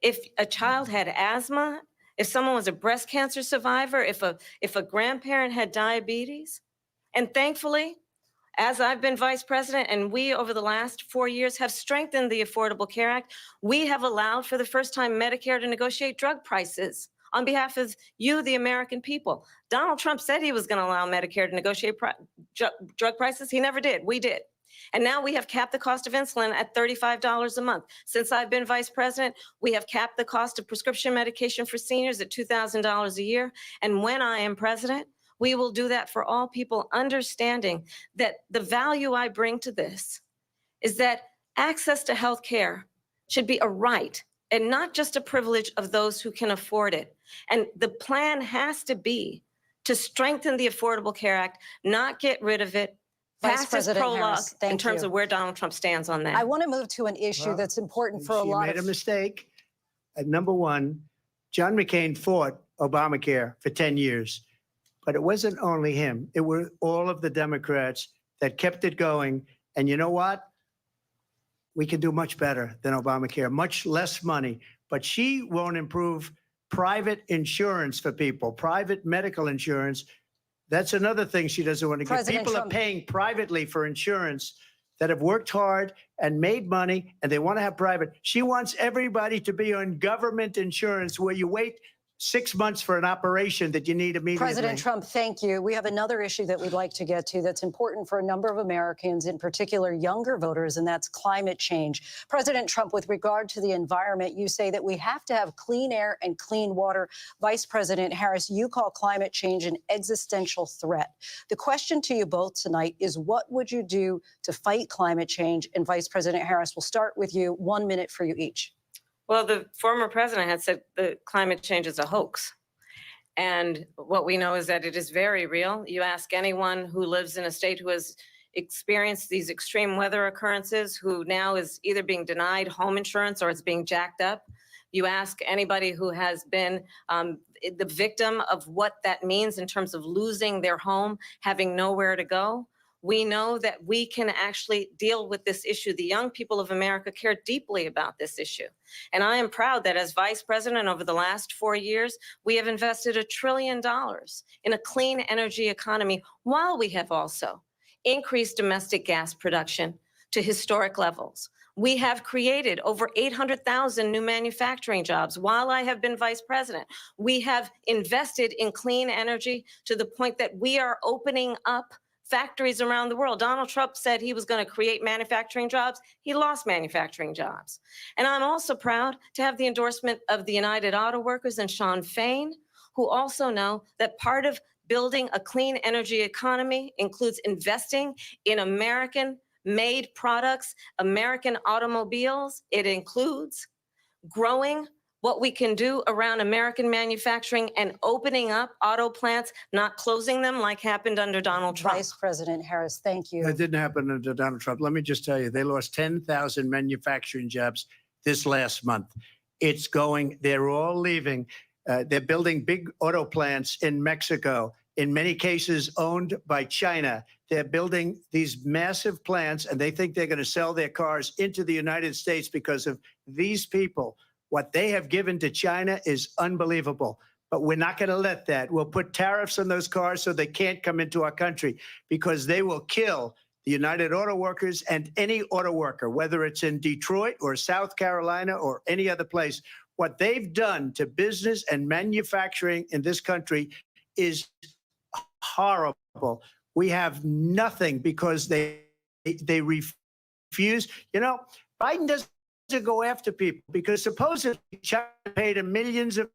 if a child had asthma, if someone was a breast cancer survivor, if a grandparent had diabetes? And thankfully, as I've been vice president and we over the last 4 years have strengthened the Affordable Care Act, we have allowed for the first time Medicare to negotiate drug prices on behalf of you, the American people. Donald Trump said he was going to allow Medicare to negotiate drug prices. He never did. We did. And now we have capped the cost of insulin at $35 a month. Since I've been vice president, we have capped the cost of prescription medication for seniors at $2,000 a year. And when I am president, we will do that for all people, understanding that the value I bring to this is that access to health care should be a right and not just a privilege of those who can afford it. And the plan has to be to strengthen the Affordable Care Act, not get rid of it. Vice Fastest President prologue Harris, thank in terms you. of where Donald Trump stands on that. I want to move to an issue that's important for a She lot made of a mistake. Number one, John McCain fought Obamacare for 10 years. But it wasn't only him. It were all of the Democrats that kept it going. And you know what? We can do much better than Obamacare, much less money. But she won't improve private insurance for people, private medical insurance. That's another thing she doesn't want to get. President People Trump- are paying privately for insurance that have worked hard and made money, and they want to have private. She wants everybody to be on government insurance where you wait 6 months for an operation that you need immediately. President Trump, thank you. We have another issue that we'd like to get to that's important for a number of Americans, in particular younger voters, and that's climate change. President Trump, with regard to the environment, you say that we have to have clean air and clean water. Vice President Harris, you call climate change an existential threat. The question to you both tonight is, what would you do to fight climate change? And Vice President Harris, we'll start with you. 1 minute for you each. Well, the former president had said that climate change is a hoax. And what we know is that it is very real. You ask anyone who lives in a state who has experienced these extreme weather occurrences, who now is either being denied home insurance or it's being jacked up. You ask anybody who has been the victim of what that means in terms of losing their home, having nowhere to go. We know that we can actually deal with this issue. The young people of America care deeply about this issue. And I am proud that as vice president over the last 4 years, we have invested $1 trillion in a clean energy economy, while we have also increased domestic gas production to historic levels. We have created over 800,000 new manufacturing jobs while I have been vice president. We have invested in clean energy to the point that we are opening up factories around the world. Donald Trump said he was going to create manufacturing jobs. He lost manufacturing jobs. And I'm also proud to have the endorsement of the United Auto Workers and Sean Fain, who also know that part of building a clean energy economy includes investing in American-made products, American automobiles. It includes growing what we can do around American manufacturing and opening up auto plants, not closing them like happened under Donald Trump. Vice President Harris, thank you. That didn't happen under Donald Trump. Let me just tell you, they lost 10,000 manufacturing jobs this last month. It's going, they're all leaving. They're building big auto plants in Mexico, in many cases owned by China. They're building these massive plants, and they think they're going to sell their cars into the United States because of these people. What they have given to China is unbelievable, but we're not going to let that. We'll put tariffs on those cars so they can't come into our country, because they will kill the United Auto Workers and any auto worker, whether it's in Detroit or South Carolina or any other place. What they've done to business and manufacturing in this country is horrible. We have nothing because they refuse. You know, Biden doesn't go after people because supposedly China paid him millions of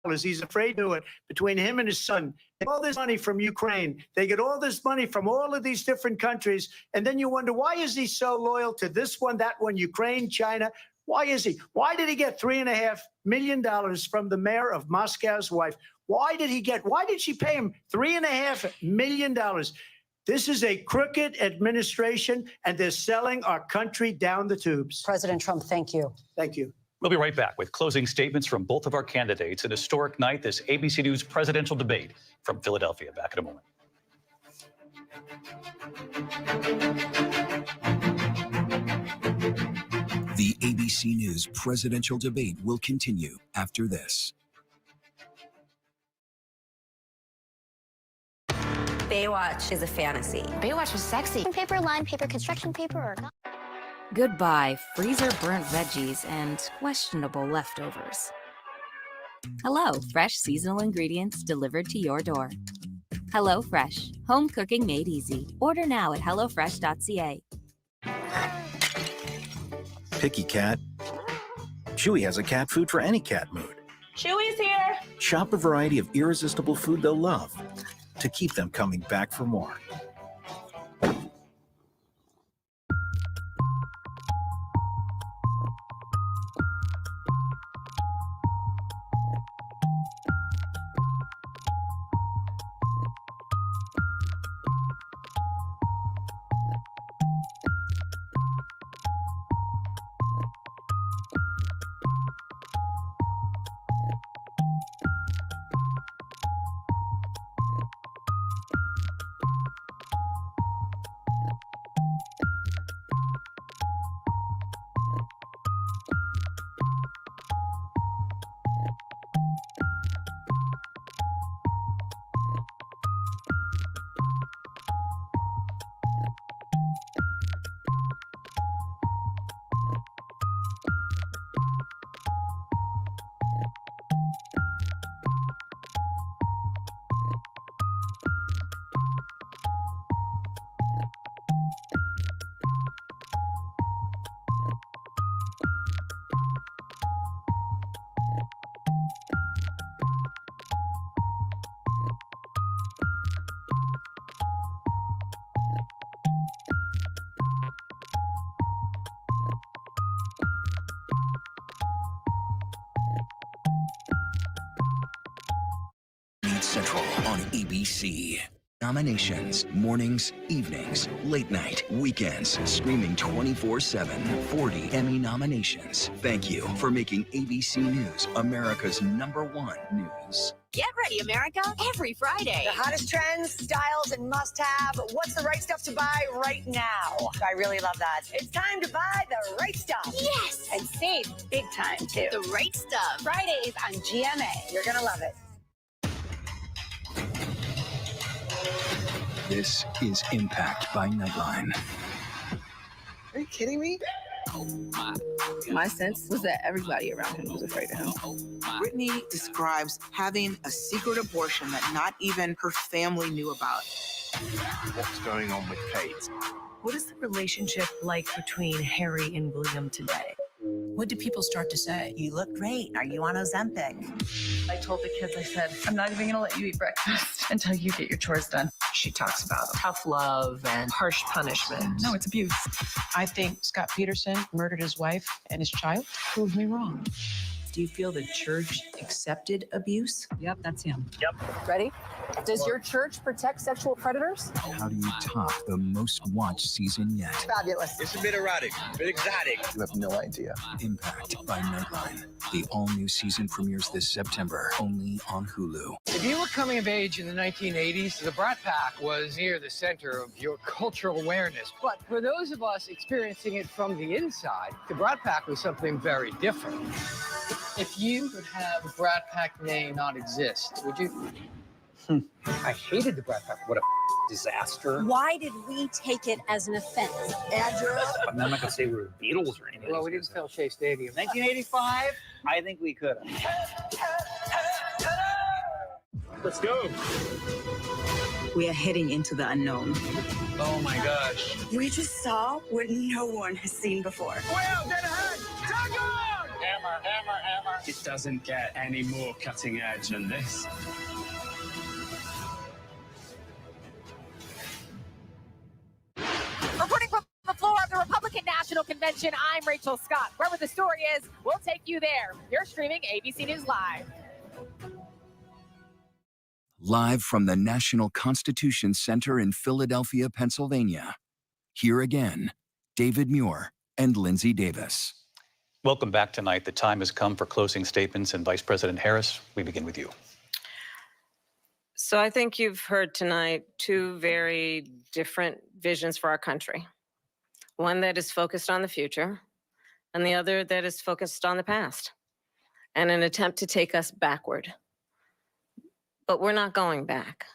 dollars. He's afraid to do it between him and his son. All this money from Ukraine. They get all this money from all of these different countries. And then you wonder, why is he so loyal to this one, that one, Ukraine, China? Why is he? Why did he get $3.5 million from the mayor of Moscow's wife? Why did she pay him $3.5 million? This is a crooked administration, and they're selling our country down the tubes. President Trump, thank you. Thank you. We'll be right back with closing statements from both of our candidates. An historic night, this ABC News presidential debate from Philadelphia. Back in a moment. The ABC News presidential debate will continue after this. Baywatch is a fantasy. Baywatch was sexy. Paper, line paper, construction paper, or not. Goodbye, freezer burnt veggies and questionable leftovers. Hello, fresh seasonal ingredients delivered to your door. HelloFresh, home cooking made easy. Order now at hellofresh.ca. Picky cat. Chewy has a cat food for any cat mood. Chewy's here. Shop a variety of irresistible food they'll love to keep them coming back for more. Central on ABC. Nominations, mornings, evenings, late night, weekends, streaming 24/7. 40 Emmy nominations. Thank you for making ABC News America's #1 news. Get ready, America, every Friday. The hottest trends, styles, and must-have. What's the right stuff to buy right now? I really love that. It's time to buy the right stuff. Yes! And save big time, too. The right stuff. Fridays on GMA. You're going to love it. This is Impact by Nightline. Are you kidding me? My sense was that everybody around him was afraid of him. Brittany describes having a secret abortion that not even her family knew about. What's going on with Kate? What is the relationship like between Harry and William today? What did people start to say? You look great. Are you on Ozempic? I told the kids, I said, I'm not even going to let you eat breakfast until you get your chores done. She talks about tough love and harsh punishment. No, it's abuse. I think Scott Peterson murdered his wife and his child. Prove me wrong. Do you feel the church accepted abuse? Yep, that's him. Ready? Does your church protect sexual predators? How do you top the most watched season yet? Fabulous. It's a bit erratic, a bit exotic. You have no idea. Impact by Nightline. The all-new season premieres this September, only on Hulu. If you were coming of age in the 1980s, the Brat Pack was near the center of your cultural awareness. But for those of us experiencing it from the inside, the Brat Pack was something very different. If you could have the Brat Pack name not exist, would you? I hated the Brat Pack. What a disaster. Why did we take it as an offense? Andrew? I'm not going to say we were the Beatles or anything. Well, we didn't fill Shea Stadium. 1985? I think we could have. Let's go. We are heading into the unknown. Oh my gosh. We just saw what no one has seen before. Well, dead ahead. Tag on! Hammer, hammer, hammer. It doesn't get any more cutting edge than this. Reporting from the floor of the Republican National Convention, I'm Rachel Scott. Wherever the story is, we'll take you there. You're streaming ABC News Live. Live from the National Constitution Center in Philadelphia, Pennsylvania. Here again, David Muir and Lindsay Davis. Welcome back tonight. The time has come for closing statements, and Vice President Harris, we begin with you. So I think you've heard tonight two very different visions for our country. One that is focused on the future, and the other that is focused on the past, and an attempt to take us backward. But we're not going back.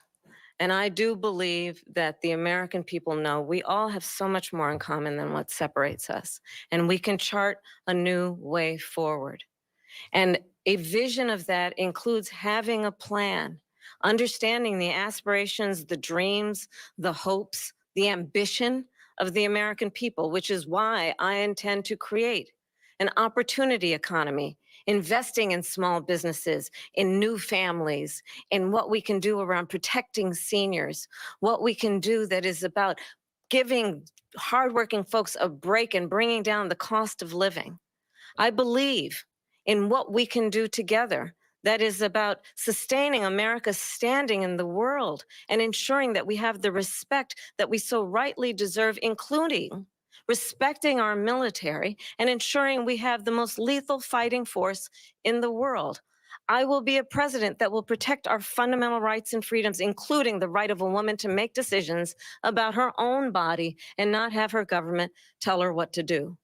And I do believe that the American people know we all have so much more in common than what separates us. And we can chart a new way forward. And a vision of that includes having a plan, understanding the aspirations, the dreams, the hopes, the ambition of the American people, which is why I intend to create an opportunity economy, investing in small businesses, in new families, in what we can do around protecting seniors, what we can do that is about giving hardworking folks a break and bringing down the cost of living. I believe in what we can do together that is about sustaining America's standing in the world and ensuring that we have the respect that we so rightly deserve, including respecting our military and ensuring we have the most lethal fighting force in the world. I will be a president that will protect our fundamental rights and freedoms, including the right of a woman to make decisions about her own body and not have her government tell her what to do.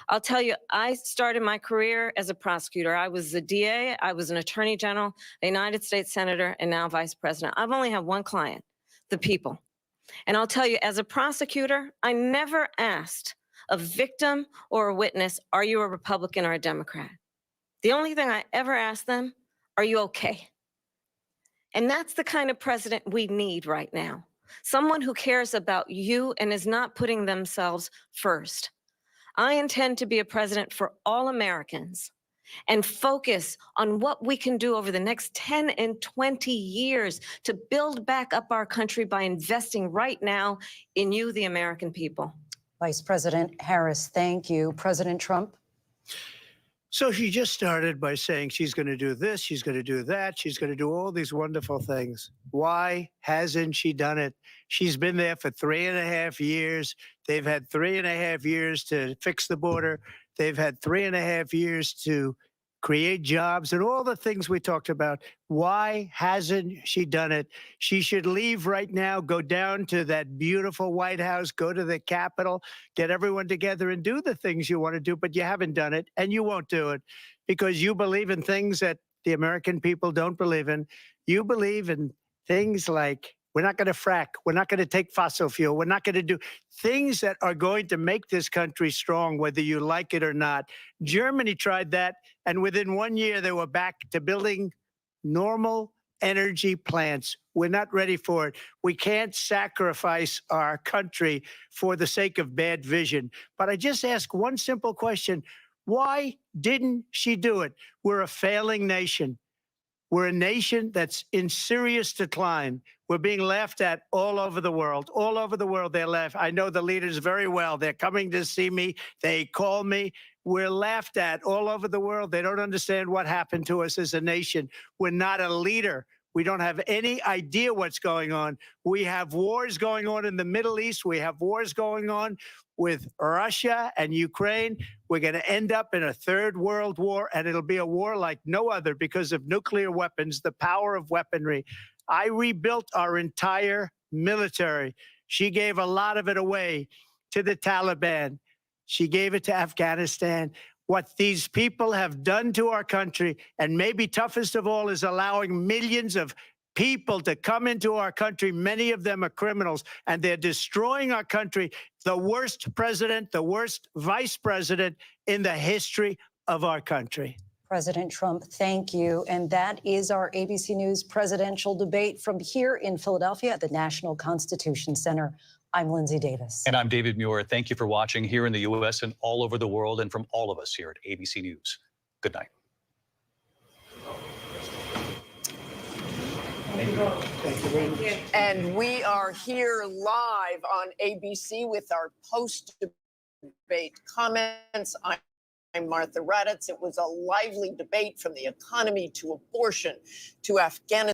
I'll tell you, I started my career as a prosecutor. I was a DA, I was an attorney general, a United States senator, and now vice president. I've only had one client, the people. And I'll tell you, as a prosecutor, I never asked a victim or a witness, are you a Republican or a Democrat? The only thing I ever asked them, are you okay? And that's the kind of president we need right now. Someone who cares about you and is not putting themselves first. I intend to be a president for all Americans and focus on what we can do over the next 10 and 20 years to build back up our country by investing right now in you, the American people. Vice President Harris, thank you. President Trump? So she just started by saying she's going to do this, she's going to do that, she's going to do all these wonderful things. Why hasn't she done it? She's been there for 3.5 years. They've had 3.5 years to fix the border. They've had 3.5 years to create jobs and all the things we talked about. Why hasn't she done it? She should leave right now, go down to that beautiful White House, go to the Capitol, get everyone together and do the things you want to do, but you haven't done it and you won't do it because you believe in things that the American people don't believe in. You believe in things like we're not going to frack. We're not going to take fossil fuel. We're not going to do things that are going to make this country strong, whether you like it or not. Germany tried that, and within 1 year, they were back to building normal energy plants. We're not ready for it. We can't sacrifice our country for the sake of bad vision. But I just ask one simple question. Why didn't she do it? We're a failing nation. We're a nation that's in serious decline. We're being laughed at all over the world. All over the world, they're laughed. I know the leaders very well. They're coming to see me. They call me. We're laughed at all over the world. They don't understand what happened to us as a nation. We're not a leader. We don't have any idea what's going on. We have wars going on in the Middle East. We have wars going on with Russia and Ukraine. We're going to end up in a third world war, and it'll be a war like no other because of nuclear weapons, the power of weaponry. I rebuilt our entire military. She gave a lot of it away to the Taliban. She gave it to Afghanistan. What these people have done to our country, and maybe toughest of all, is allowing millions of people to come into our country. Many of them are criminals, and they're destroying our country. The worst president, the worst vice president in the history of our country. President Trump, thank you. And that is our ABC News presidential debate from here in Philadelphia at the National Constitution Center. I'm Lindsay Davis. And I'm David Muir. Thank you for watching here in the U.S. and all over the world, and from all of us here at ABC News. Good night. Thank you. And we are here live on ABC with our post-debate comments. I'm Martha Raddatz. It was a lively debate from the economy to abortion to Afghanistan.